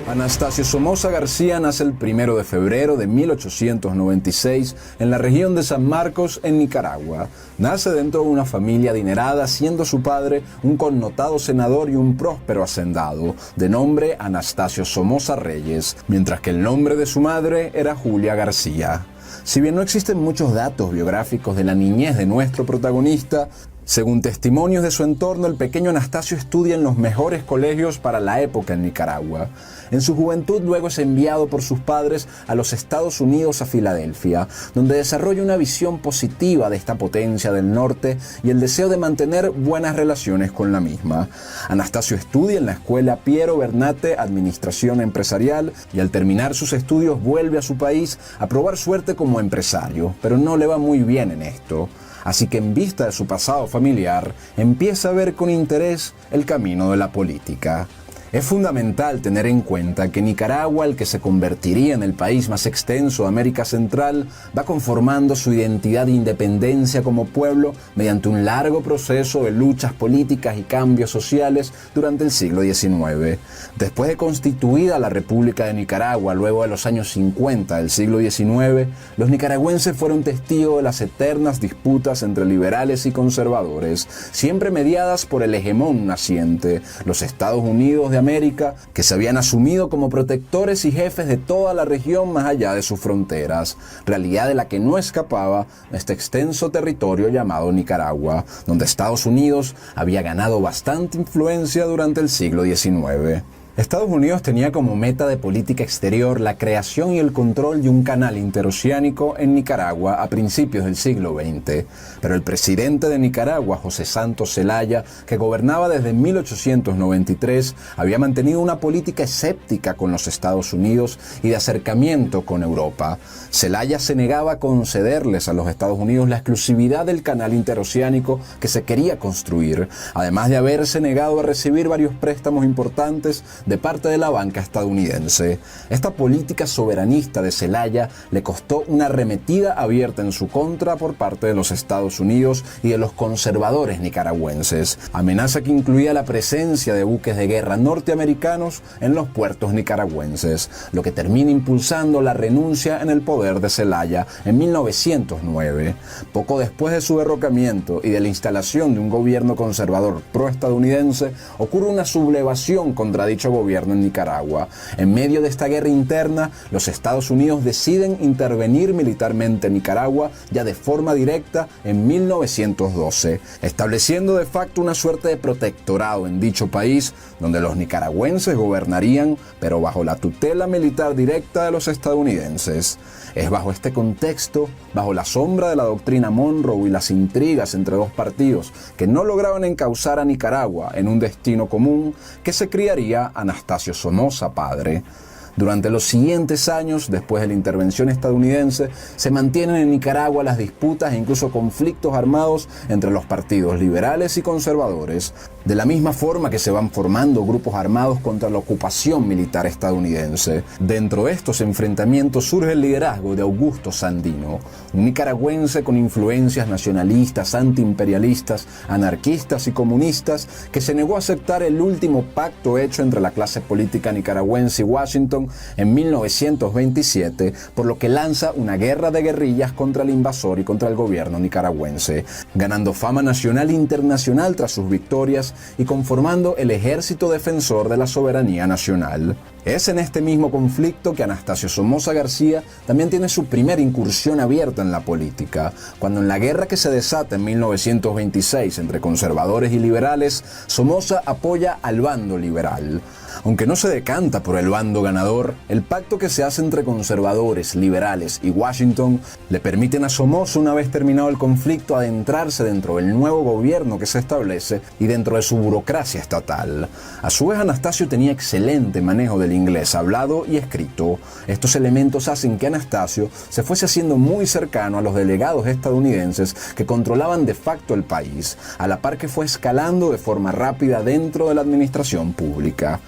S1: Anastasio Somoza García nace el 1 de febrero de 1896 en la región de San Marcos, en Nicaragua. Nace dentro de una familia adinerada, siendo su padre un connotado senador y un próspero hacendado, de nombre Anastasio Somoza Reyes, mientras que el nombre de su madre era Julia García. Si bien no existen muchos datos biográficos de la niñez de nuestro protagonista, según testimonios de su entorno, el pequeño Anastasio estudia en los mejores colegios para la época en Nicaragua. En su juventud luego es enviado por sus padres a los Estados Unidos, a Filadelfia, donde desarrolla una visión positiva de esta potencia del norte y el deseo de mantener buenas relaciones con la misma. Anastasio estudia en la escuela Piero Bernate Administración Empresarial y al terminar sus estudios vuelve a su país a probar suerte como empresario, pero no le va muy bien en esto. Así que en vista de su pasado familiar, empieza a ver con interés el camino de la política. Es fundamental tener en cuenta que Nicaragua, el que se convertiría en el país más extenso de América Central, va conformando su identidad de independencia como pueblo mediante un largo proceso de luchas políticas y cambios sociales durante el siglo XIX. Después de constituida la República de Nicaragua luego de los años 50 del siglo XIX, los nicaragüenses fueron testigos de las eternas disputas entre liberales y conservadores, siempre mediadas por el hegemón naciente, los Estados Unidos de América, que se habían asumido como protectores y jefes de toda la región más allá de sus fronteras, realidad de la que no escapaba este extenso territorio llamado Nicaragua, donde Estados Unidos había ganado bastante influencia durante el siglo XIX. Estados Unidos tenía como meta de política exterior la creación y el control de un canal interoceánico en Nicaragua a principios del siglo XX, pero el presidente de Nicaragua, José Santos Zelaya, que gobernaba desde 1893, había mantenido una política escéptica con los Estados Unidos y de acercamiento con Europa. Zelaya se negaba a concederles a los Estados Unidos la exclusividad del canal interoceánico que se quería construir, además de haberse negado a recibir varios préstamos importantes de parte de la banca estadounidense. Esta política soberanista de Zelaya le costó una arremetida abierta en su contra por parte de los Estados Unidos y de los conservadores nicaragüenses, amenaza que incluía la presencia de buques de guerra norteamericanos en los puertos nicaragüenses, lo que termina impulsando la renuncia en el poder de Zelaya en 1909. Poco después de su derrocamiento y de la instalación de un gobierno conservador proestadounidense, ocurre una sublevación contra dicho gobierno en Nicaragua. En medio de esta guerra interna, los Estados Unidos deciden intervenir militarmente en Nicaragua ya de forma directa en 1912, estableciendo de facto una suerte de protectorado en dicho país, donde los nicaragüenses gobernarían, pero bajo la tutela militar directa de los estadounidenses. Es bajo este contexto, bajo la sombra de la doctrina Monroe y las intrigas entre dos partidos que no lograban encauzar a Nicaragua en un destino común, que se criaría Anastasio Somoza padre. Durante los siguientes años, después de la intervención estadounidense, se mantienen en Nicaragua las disputas e incluso conflictos armados entre los partidos liberales y conservadores, de la misma forma que se van formando grupos armados contra la ocupación militar estadounidense. Dentro de estos enfrentamientos surge el liderazgo de Augusto Sandino, un nicaragüense con influencias nacionalistas, antiimperialistas, anarquistas y comunistas, que se negó a aceptar el último pacto hecho entre la clase política nicaragüense y Washington en 1927, por lo que lanza una guerra de guerrillas contra el invasor y contra el gobierno nicaragüense, ganando fama nacional e internacional tras sus victorias y conformando el ejército defensor de la soberanía nacional. Es en este mismo conflicto que Anastasio Somoza García también tiene su primera incursión abierta en la política, cuando en la guerra que se desata en 1926 entre conservadores y liberales, Somoza apoya al bando liberal. Aunque no se decanta por el bando ganador, el pacto que se hace entre conservadores, liberales y Washington le permiten a Somoza, una vez terminado el conflicto, adentrarse dentro del nuevo gobierno que se establece y dentro de su burocracia estatal. A su vez, Anastasio tenía excelente manejo del inglés hablado y escrito. Estos elementos hacen que Anastasio se fuese haciendo muy cercano a los delegados estadounidenses que controlaban de facto el país, a la par que fue escalando de forma rápida dentro de la administración pública.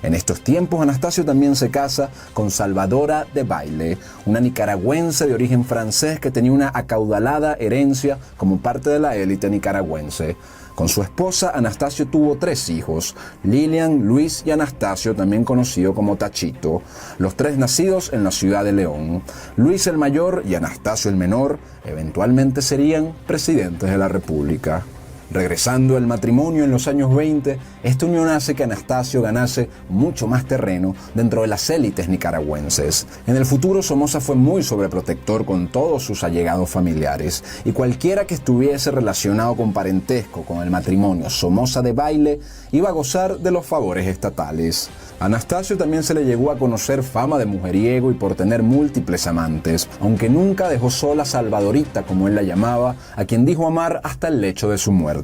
S1: En estos tiempos, Anastasio también se casa con Salvadora de Baile, una nicaragüense de origen francés que tenía una acaudalada herencia como parte de la élite nicaragüense. Con su esposa, Anastasio tuvo 3 hijos, Lilian, Luis y Anastasio, también conocido como Tachito, los 3 nacidos en la ciudad de León. Luis el mayor y Anastasio el menor eventualmente serían presidentes de la República. Regresando al matrimonio en los años 20, esta unión hace que Anastasio ganase mucho más terreno dentro de las élites nicaragüenses. En el futuro, Somoza fue muy sobreprotector con todos sus allegados familiares, y cualquiera que estuviese relacionado con parentesco con el matrimonio Somoza de Baile iba a gozar de los favores estatales. A Anastasio también se le llegó a conocer fama de mujeriego y por tener múltiples amantes, aunque nunca dejó sola a Salvadorita, como él la llamaba, a quien dijo amar hasta el lecho de su muerte.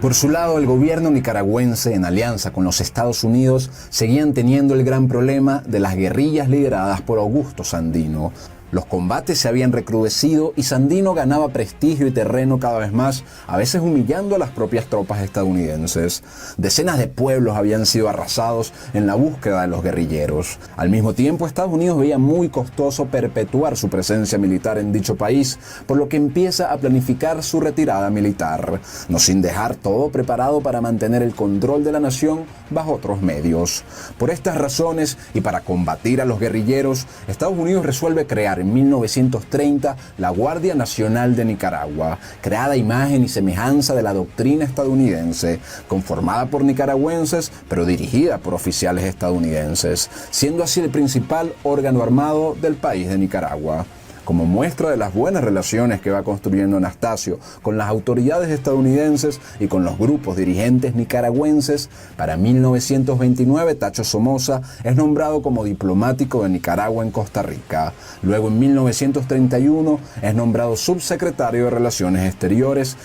S1: Por su lado, el gobierno nicaragüense, en alianza con los Estados Unidos, seguían teniendo el gran problema de las guerrillas lideradas por Augusto Sandino. Los combates se habían recrudecido y Sandino ganaba prestigio y terreno cada vez más, a veces humillando a las propias tropas estadounidenses. Decenas de pueblos habían sido arrasados en la búsqueda de los guerrilleros. Al mismo tiempo, Estados Unidos veía muy costoso perpetuar su presencia militar en dicho país, por lo que empieza a planificar su retirada militar, no sin dejar todo preparado para mantener el control de la nación bajo otros medios. Por estas razones y para combatir a los guerrilleros, Estados Unidos resuelve crear en 1930 la Guardia Nacional de Nicaragua, creada a imagen y semejanza de la doctrina estadounidense, conformada por nicaragüenses pero dirigida por oficiales estadounidenses, siendo así el principal órgano armado del país de Nicaragua. Como muestra de las buenas relaciones que va construyendo Anastasio con las autoridades estadounidenses y con los grupos dirigentes nicaragüenses, para 1929 Tacho Somoza es nombrado como diplomático de Nicaragua en Costa Rica. Luego, en 1931, es nombrado subsecretario de Relaciones Exteriores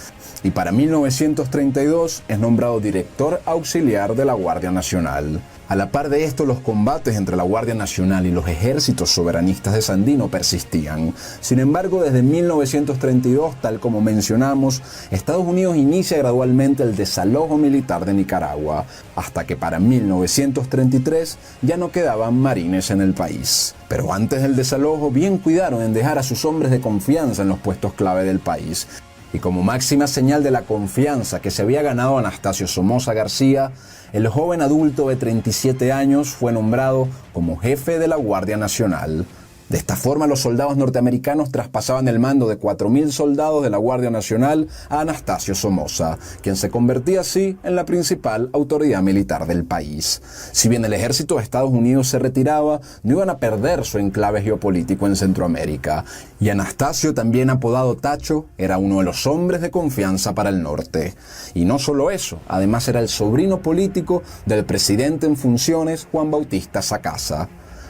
S1: y para 1932 es nombrado director auxiliar de la Guardia Nacional. A la par de esto, los combates entre la Guardia Nacional y los ejércitos soberanistas de Sandino persistían. Sin embargo, desde 1932, tal como mencionamos, Estados Unidos inicia gradualmente el desalojo militar de Nicaragua, hasta que para 1933 ya no quedaban marines en el país. Pero antes del desalojo, bien cuidaron en dejar a sus hombres de confianza en los puestos clave del país. Y como máxima señal de la confianza que se había ganado Anastasio Somoza García, el joven adulto de 37 años fue nombrado como jefe de la Guardia Nacional. De esta forma, los soldados norteamericanos traspasaban el mando de 4.000 soldados de la Guardia Nacional a Anastasio Somoza, quien se convertía así en la principal autoridad militar del país. Si bien el ejército de Estados Unidos se retiraba, no iban a perder su enclave geopolítico en Centroamérica, y Anastasio, también apodado Tacho, era uno de los hombres de confianza para el norte. Y no solo eso, además era el sobrino político del presidente en funciones Juan Bautista Sacasa.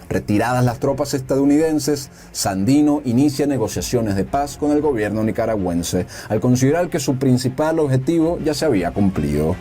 S1: Retiradas las tropas estadounidenses, Sandino inicia negociaciones de paz con el gobierno nicaragüense, al considerar que su principal objetivo ya se había cumplido.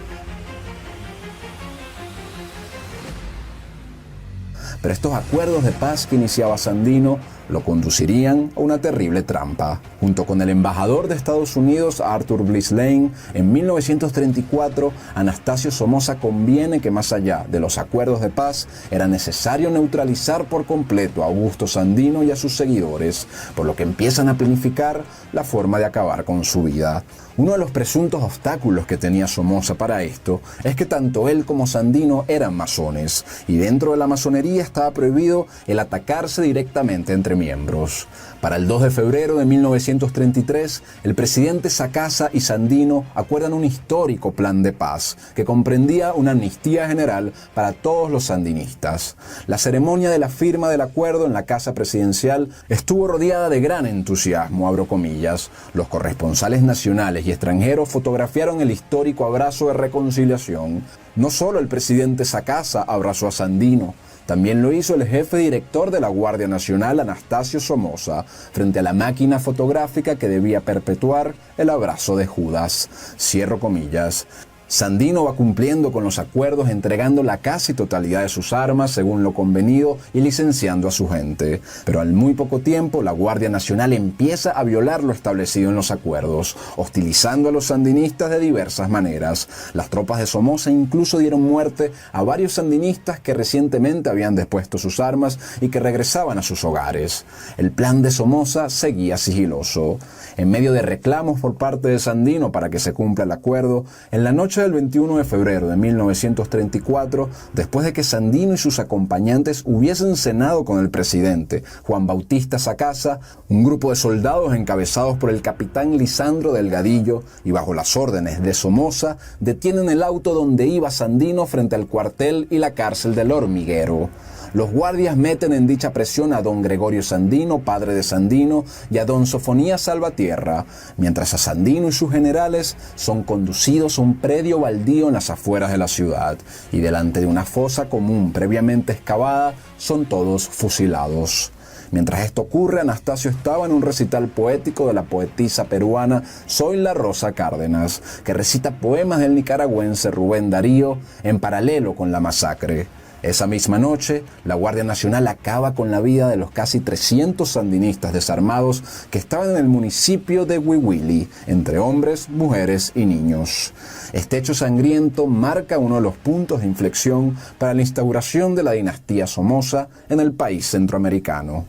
S1: Pero estos acuerdos de paz que iniciaba Sandino lo conducirían a una terrible trampa. Junto con el embajador de Estados Unidos, Arthur Bliss Lane, en 1934, Anastasio Somoza conviene que más allá de los acuerdos de paz, era necesario neutralizar por completo a Augusto Sandino y a sus seguidores, por lo que empiezan a planificar la forma de acabar con su vida. Uno de los presuntos obstáculos que tenía Somoza para esto es que tanto él como Sandino eran masones, y dentro de la masonería estaba prohibido el atacarse directamente entre miembros. Para el 2 de febrero de 1933, el presidente Sacasa y Sandino acuerdan un histórico plan de paz que comprendía una amnistía general para todos los sandinistas. La ceremonia de la firma del acuerdo en la Casa Presidencial estuvo rodeada de gran entusiasmo, abro comillas. Los corresponsales nacionales y extranjeros fotografiaron el histórico abrazo de reconciliación. No solo el presidente Sacasa abrazó a Sandino, también lo hizo el jefe director de la Guardia Nacional, Anastasio Somoza, frente a la máquina fotográfica que debía perpetuar el abrazo de Judas. Cierro comillas. Sandino va cumpliendo con los acuerdos, entregando la casi totalidad de sus armas según lo convenido y licenciando a su gente. Pero al muy poco tiempo, la Guardia Nacional empieza a violar lo establecido en los acuerdos, hostilizando a los sandinistas de diversas maneras. Las tropas de Somoza incluso dieron muerte a varios sandinistas que recientemente habían dispuesto sus armas y que regresaban a sus hogares. El plan de Somoza seguía sigiloso. En medio de reclamos por parte de Sandino para que se cumpla el acuerdo, en la noche del 21 de febrero de 1934, después de que Sandino y sus acompañantes hubiesen cenado con el presidente Juan Bautista Sacasa, un grupo de soldados encabezados por el capitán Lisandro Delgadillo y bajo las órdenes de Somoza, detienen el auto donde iba Sandino frente al cuartel y la cárcel del Hormiguero. Los guardias meten en dicha prisión a don Gregorio Sandino, padre de Sandino, y a don Sofonías Salvatierra, mientras a Sandino y sus generales son conducidos a un predio baldío en las afueras de la ciudad, y delante de una fosa común previamente excavada son todos fusilados. Mientras esto ocurre, Anastasio estaba en un recital poético de la poetisa peruana Zoila Rosa Cárdenas, que recita poemas del nicaragüense Rubén Darío en paralelo con la masacre. Esa misma noche, la Guardia Nacional acaba con la vida de los casi 300 sandinistas desarmados que estaban en el municipio de Huihuili, entre hombres, mujeres y niños. Este hecho sangriento marca uno de los puntos de inflexión para la instauración de la dinastía Somoza en el país centroamericano.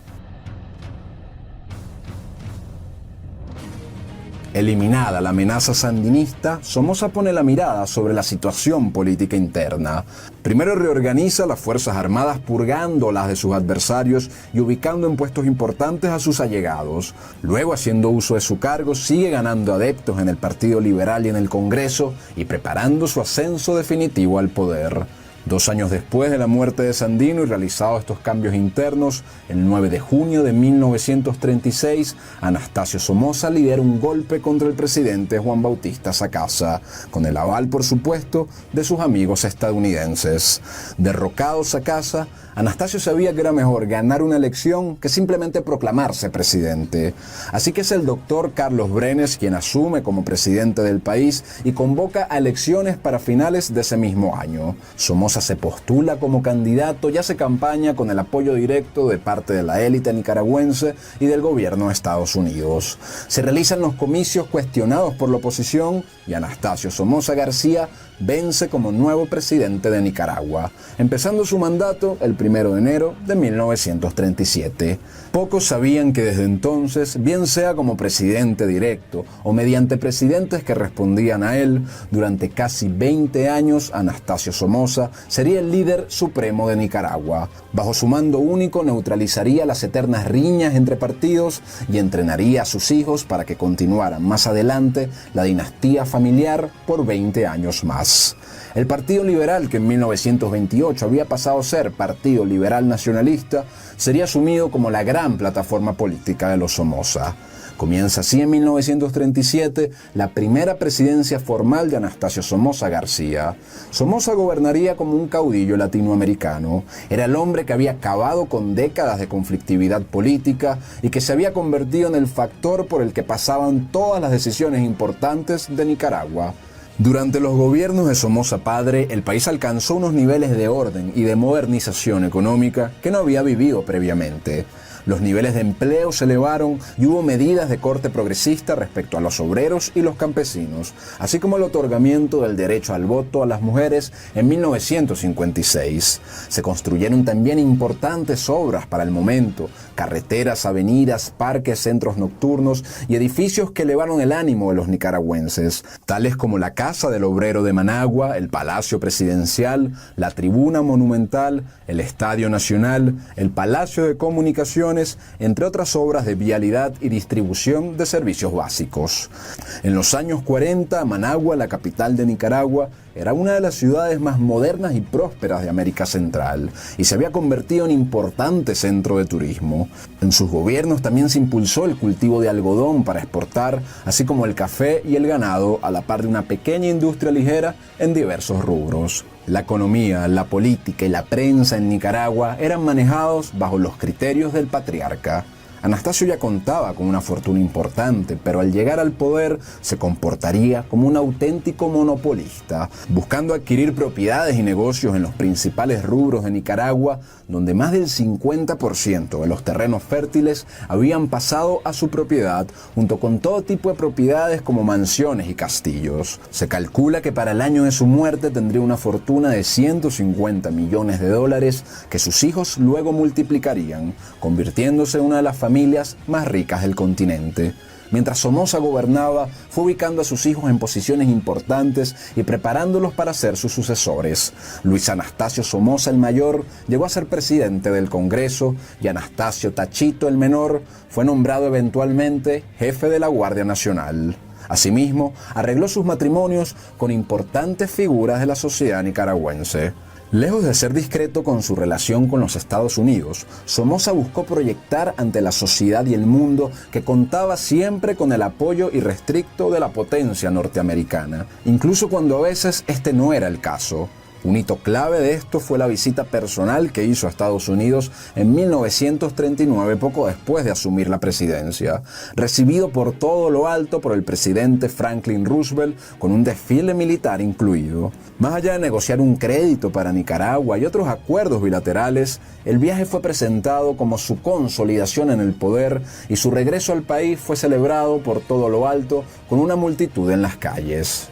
S1: Eliminada la amenaza sandinista, Somoza pone la mirada sobre la situación política interna. Primero reorganiza las Fuerzas Armadas purgándolas de sus adversarios y ubicando en puestos importantes a sus allegados. Luego, haciendo uso de su cargo, sigue ganando adeptos en el Partido Liberal y en el Congreso y preparando su ascenso definitivo al poder. 2 años después de la muerte de Sandino y realizados estos cambios internos, el 9 de junio de 1936, Anastasio Somoza lidera un golpe contra el presidente Juan Bautista Sacasa, con el aval, por supuesto, de sus amigos estadounidenses. Derrocado Sacasa, Anastasio sabía que era mejor ganar una elección que simplemente proclamarse presidente. Así que es el doctor Carlos Brenes quien asume como presidente del país y convoca a elecciones para finales de ese mismo año. Somoza se postula como candidato y hace campaña con el apoyo directo de parte de la élite nicaragüense y del gobierno de Estados Unidos. Se realizan los comicios cuestionados por la oposición y Anastasio Somoza García vence como nuevo presidente de Nicaragua, empezando su mandato el 1 de enero de 1937. Pocos sabían que desde entonces, bien sea como presidente directo o mediante presidentes que respondían a él, durante casi 20 años Anastasio Somoza sería el líder supremo de Nicaragua. Bajo su mando único neutralizaría las eternas riñas entre partidos y entrenaría a sus hijos para que continuaran más adelante la dinastía familiar por 20 años más. El Partido Liberal, que en 1928 había pasado a ser Partido Liberal Nacionalista, sería asumido como la gran plataforma política de los Somoza. Comienza así en 1937 la primera presidencia formal de Anastasio Somoza García. Somoza gobernaría como un caudillo latinoamericano. Era el hombre que había acabado con décadas de conflictividad política y que se había convertido en el factor por el que pasaban todas las decisiones importantes de Nicaragua. Durante los gobiernos de Somoza padre, el país alcanzó unos niveles de orden y de modernización económica que no había vivido previamente. Los niveles de empleo se elevaron y hubo medidas de corte progresista respecto a los obreros y los campesinos, así como el otorgamiento del derecho al voto a las mujeres en 1956. Se construyeron también importantes obras para el momento, carreteras, avenidas, parques, centros nocturnos y edificios que elevaron el ánimo de los nicaragüenses, tales como la Casa del Obrero de Managua, el Palacio Presidencial, la Tribuna Monumental, el Estadio Nacional, el Palacio de Comunicaciones, entre otras obras de vialidad y distribución de servicios básicos. En los años 40, Managua, la capital de Nicaragua, era una de las ciudades más modernas y prósperas de América Central y se había convertido en importante centro de turismo. En sus gobiernos también se impulsó el cultivo de algodón para exportar, así como el café y el ganado, a la par de una pequeña industria ligera en diversos rubros. La economía, la política y la prensa en Nicaragua eran manejados bajo los criterios del patriarca. Anastasio ya contaba con una fortuna importante, pero al llegar al poder se comportaría como un auténtico monopolista, buscando adquirir propiedades y negocios en los principales rubros de Nicaragua, donde más del 50% de los terrenos fértiles habían pasado a su propiedad, junto con todo tipo de propiedades como mansiones y castillos. Se calcula que para el año de su muerte tendría una fortuna de $150 millones que sus hijos luego multiplicarían, convirtiéndose en una de las familias más ricas del continente. Mientras Somoza gobernaba, fue ubicando a sus hijos en posiciones importantes y preparándolos para ser sus sucesores. Luis Anastasio Somoza el Mayor llegó a ser presidente del Congreso y Anastasio Tachito el Menor fue nombrado eventualmente jefe de la Guardia Nacional. Asimismo, arregló sus matrimonios con importantes figuras de la sociedad nicaragüense. Lejos de ser discreto con su relación con los Estados Unidos, Somoza buscó proyectar ante la sociedad y el mundo que contaba siempre con el apoyo irrestricto de la potencia norteamericana, incluso cuando a veces este no era el caso. Un hito clave de esto fue la visita personal que hizo a Estados Unidos en 1939, poco después de asumir la presidencia, recibido por todo lo alto por el presidente Franklin Roosevelt con un desfile militar incluido. Más allá de negociar un crédito para Nicaragua y otros acuerdos bilaterales, el viaje fue presentado como su consolidación en el poder y su regreso al país fue celebrado por todo lo alto con una multitud en las calles.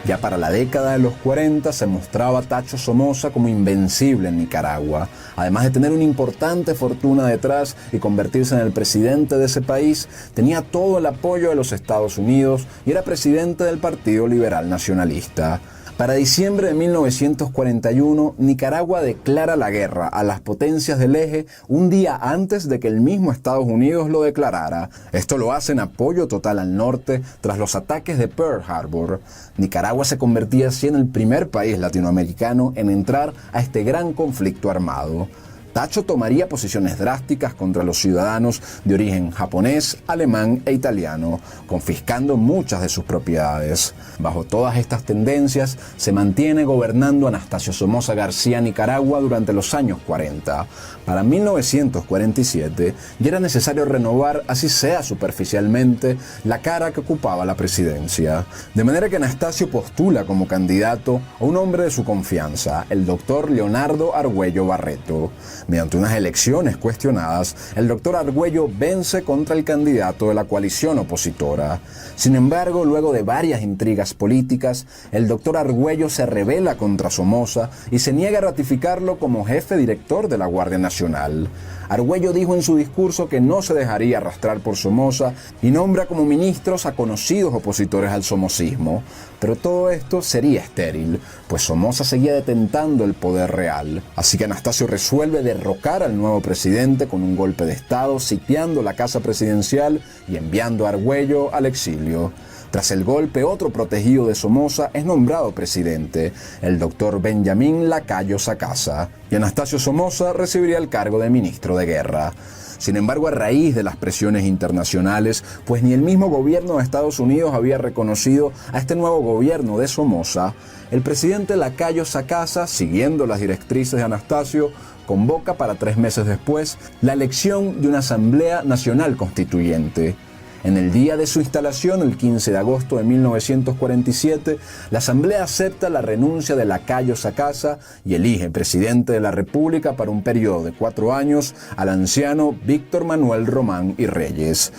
S1: Ya para la década de los 40 se mostraba a Tacho Somoza como invencible en Nicaragua. Además de tener una importante fortuna detrás y convertirse en el presidente de ese país, tenía todo el apoyo de los Estados Unidos y era presidente del Partido Liberal Nacionalista. Para diciembre de 1941, Nicaragua declara la guerra a las potencias del eje un día antes de que el mismo Estados Unidos lo declarara. Esto lo hace en apoyo total al norte tras los ataques de Pearl Harbor. Nicaragua se convertía así en el primer país latinoamericano en entrar a este gran conflicto armado. Tacho tomaría posiciones drásticas contra los ciudadanos de origen japonés, alemán e italiano, confiscando muchas de sus propiedades. Bajo todas estas tendencias, se mantiene gobernando Anastasio Somoza García Nicaragua durante los años 40. Para 1947, ya era necesario renovar, así sea superficialmente, la cara que ocupaba la presidencia. De manera que Anastasio postula como candidato a un hombre de su confianza, el doctor Leonardo Argüello Barreto. Mediante unas elecciones cuestionadas, el doctor Argüello vence contra el candidato de la coalición opositora. Sin embargo, luego de varias intrigas políticas, el doctor Argüello se rebela contra Somoza y se niega a ratificarlo como jefe director de la Guardia Nacional. Argüello dijo en su discurso que no se dejaría arrastrar por Somoza y nombra como ministros a conocidos opositores al somocismo. Pero todo esto sería estéril, pues Somoza seguía detentando el poder real. Así que Anastasio resuelve derrocar al nuevo presidente con un golpe de Estado, sitiando la casa presidencial y enviando a Argüello al exilio. Tras el golpe, otro protegido de Somoza es nombrado presidente, el doctor Benjamín Lacayo Sacasa, y Anastasio Somoza recibiría el cargo de ministro de Guerra. Sin embargo, a raíz de las presiones internacionales, pues ni el mismo gobierno de Estados Unidos había reconocido a este nuevo gobierno de Somoza, el presidente Lacayo Sacasa, siguiendo las directrices de Anastasio, convoca para 3 meses después la elección de una Asamblea Nacional Constituyente. En el día de su instalación, el 15 de agosto de 1947, la Asamblea acepta la renuncia de Lacayo Sacasa y elige presidente de la República para un periodo de 4 años al anciano Víctor Manuel Román y Reyes,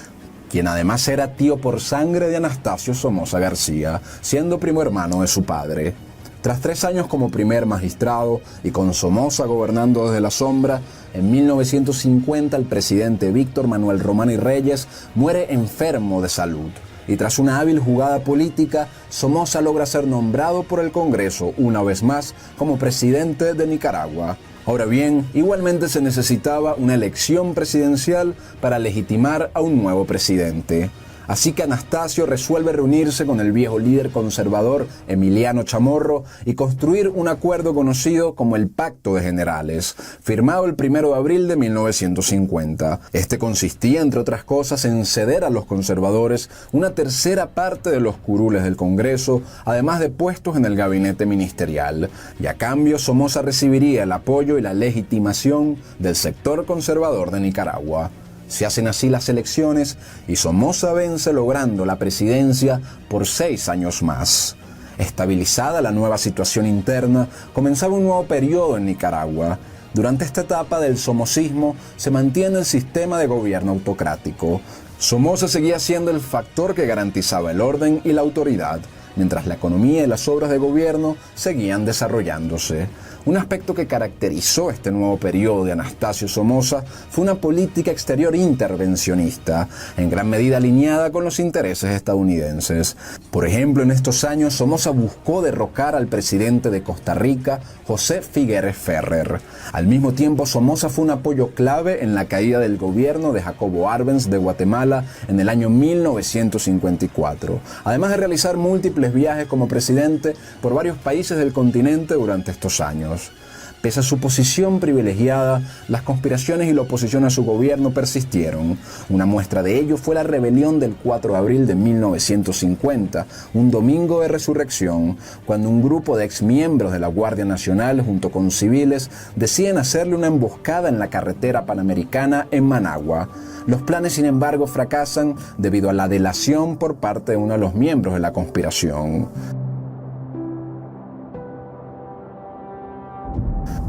S1: quien además era tío por sangre de Anastasio Somoza García, siendo primo hermano de su padre. Tras 3 años como primer magistrado y con Somoza gobernando desde la sombra, en 1950 el presidente Víctor Manuel Román y Reyes muere enfermo de salud. Y tras una hábil jugada política, Somoza logra ser nombrado por el Congreso una vez más como presidente de Nicaragua. Ahora bien, igualmente se necesitaba una elección presidencial para legitimar a un nuevo presidente. Así que Anastasio resuelve reunirse con el viejo líder conservador Emiliano Chamorro y construir un acuerdo conocido como el Pacto de Generales, firmado el 1 de abril de 1950. Este consistía, entre otras cosas, en ceder a los conservadores una tercera parte de los curules del Congreso, además de puestos en el gabinete ministerial, y a cambio Somoza recibiría el apoyo y la legitimación del sector conservador de Nicaragua. Se hacen así las elecciones y Somoza vence logrando la presidencia por 6 años más. Estabilizada la nueva situación interna, comenzaba un nuevo periodo en Nicaragua. Durante esta etapa del somocismo se mantiene el sistema de gobierno autocrático. Somoza seguía siendo el factor que garantizaba el orden y la autoridad, mientras la economía y las obras de gobierno seguían desarrollándose. Un aspecto que caracterizó este nuevo periodo de Anastasio Somoza fue una política exterior intervencionista, en gran medida alineada con los intereses estadounidenses. Por ejemplo, en estos años Somoza buscó derrocar al presidente de Costa Rica, José Figueres Ferrer. Al mismo tiempo, Somoza fue un apoyo clave en la caída del gobierno de Jacobo Arbenz de Guatemala en el año 1954, además de realizar múltiples viajes como presidente por varios países del continente durante estos años. Pese a su posición privilegiada, las conspiraciones y la oposición a su gobierno persistieron. Una muestra de ello fue la rebelión del 4 de abril de 1950, un domingo de resurrección, cuando un grupo de exmiembros de la Guardia Nacional junto con civiles deciden hacerle una emboscada en la carretera panamericana en Managua. Los planes, sin embargo, fracasan debido a la delación por parte de uno de los miembros de la conspiración.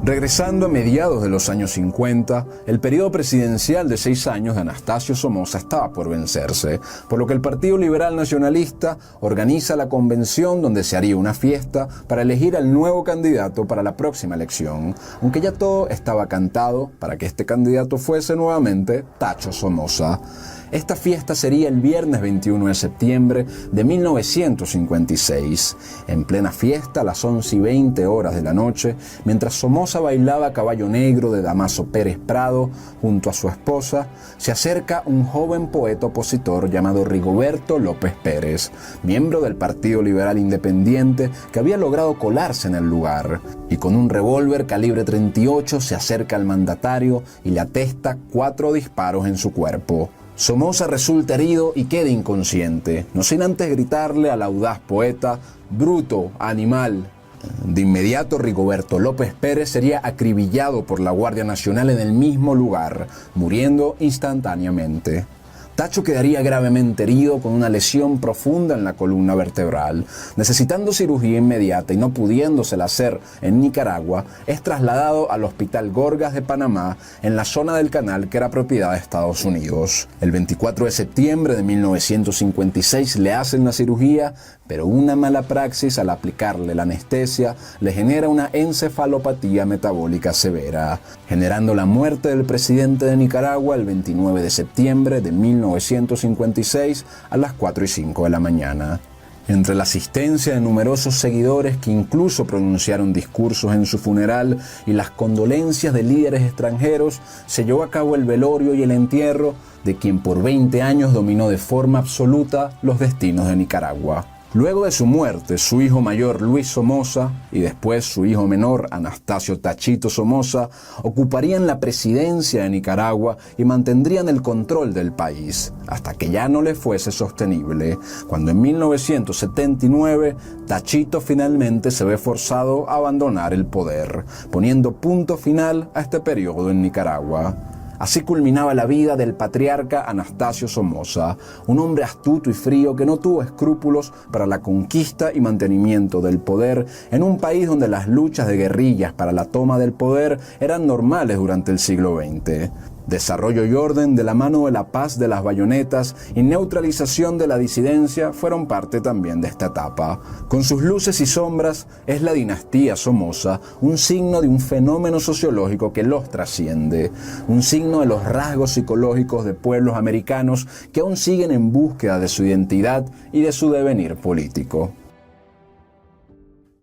S1: Regresando a mediados de los años 50, el periodo presidencial de 6 años de Anastasio Somoza estaba por vencerse, por lo que el Partido Liberal Nacionalista organiza la convención donde se haría una fiesta para elegir al nuevo candidato para la próxima elección, aunque ya todo estaba cantado para que este candidato fuese nuevamente Tacho Somoza. Esta fiesta sería el viernes 21 de septiembre de 1956. En plena fiesta, a las 11:20 horas de la noche, mientras Somoza bailaba Caballo Negro de Damaso Pérez Prado junto a su esposa, se acerca un joven poeta opositor llamado Rigoberto López Pérez, miembro del Partido Liberal Independiente que había logrado colarse en el lugar, y con un revólver calibre 38 se acerca al mandatario y le atesta 4 disparos en su cuerpo. Somoza resulta herido y queda inconsciente, no sin antes gritarle al audaz poeta: «¡Bruto, animal!». De inmediato, Rigoberto López Pérez sería acribillado por la Guardia Nacional en el mismo lugar, muriendo instantáneamente. Tacho quedaría gravemente herido con una lesión profunda en la columna vertebral. Necesitando cirugía inmediata y no pudiéndosela hacer en Nicaragua, es trasladado al Hospital Gorgas de Panamá, en la zona del canal que era propiedad de Estados Unidos. El 24 de septiembre de 1956 le hacen la cirugía, pero una mala praxis al aplicarle la anestesia le genera una encefalopatía metabólica severa, generando la muerte del presidente de Nicaragua el 29 de septiembre de 1956 a las 4:05 de la mañana. Entre la asistencia de numerosos seguidores que incluso pronunciaron discursos en su funeral y las condolencias de líderes extranjeros, se llevó a cabo el velorio y el entierro de quien por 20 años dominó de forma absoluta los destinos de Nicaragua. Luego de su muerte, su hijo mayor Luis Somoza y después su hijo menor Anastasio Tachito Somoza ocuparían la presidencia de Nicaragua y mantendrían el control del país hasta que ya no le fuese sostenible, cuando en 1979 Tachito finalmente se ve forzado a abandonar el poder, poniendo punto final a este periodo en Nicaragua. Así culminaba la vida del patriarca Anastasio Somoza, un hombre astuto y frío que no tuvo escrúpulos para la conquista y mantenimiento del poder en un país donde las luchas de guerrillas para la toma del poder eran normales durante el siglo XX. Desarrollo y orden de la mano de la paz de las bayonetas y neutralización de la disidencia fueron parte también de esta etapa. Con sus luces y sombras, es la dinastía Somoza un signo de un fenómeno sociológico que los trasciende, un signo de los rasgos psicológicos de pueblos americanos que aún siguen en búsqueda de su identidad y de su devenir político.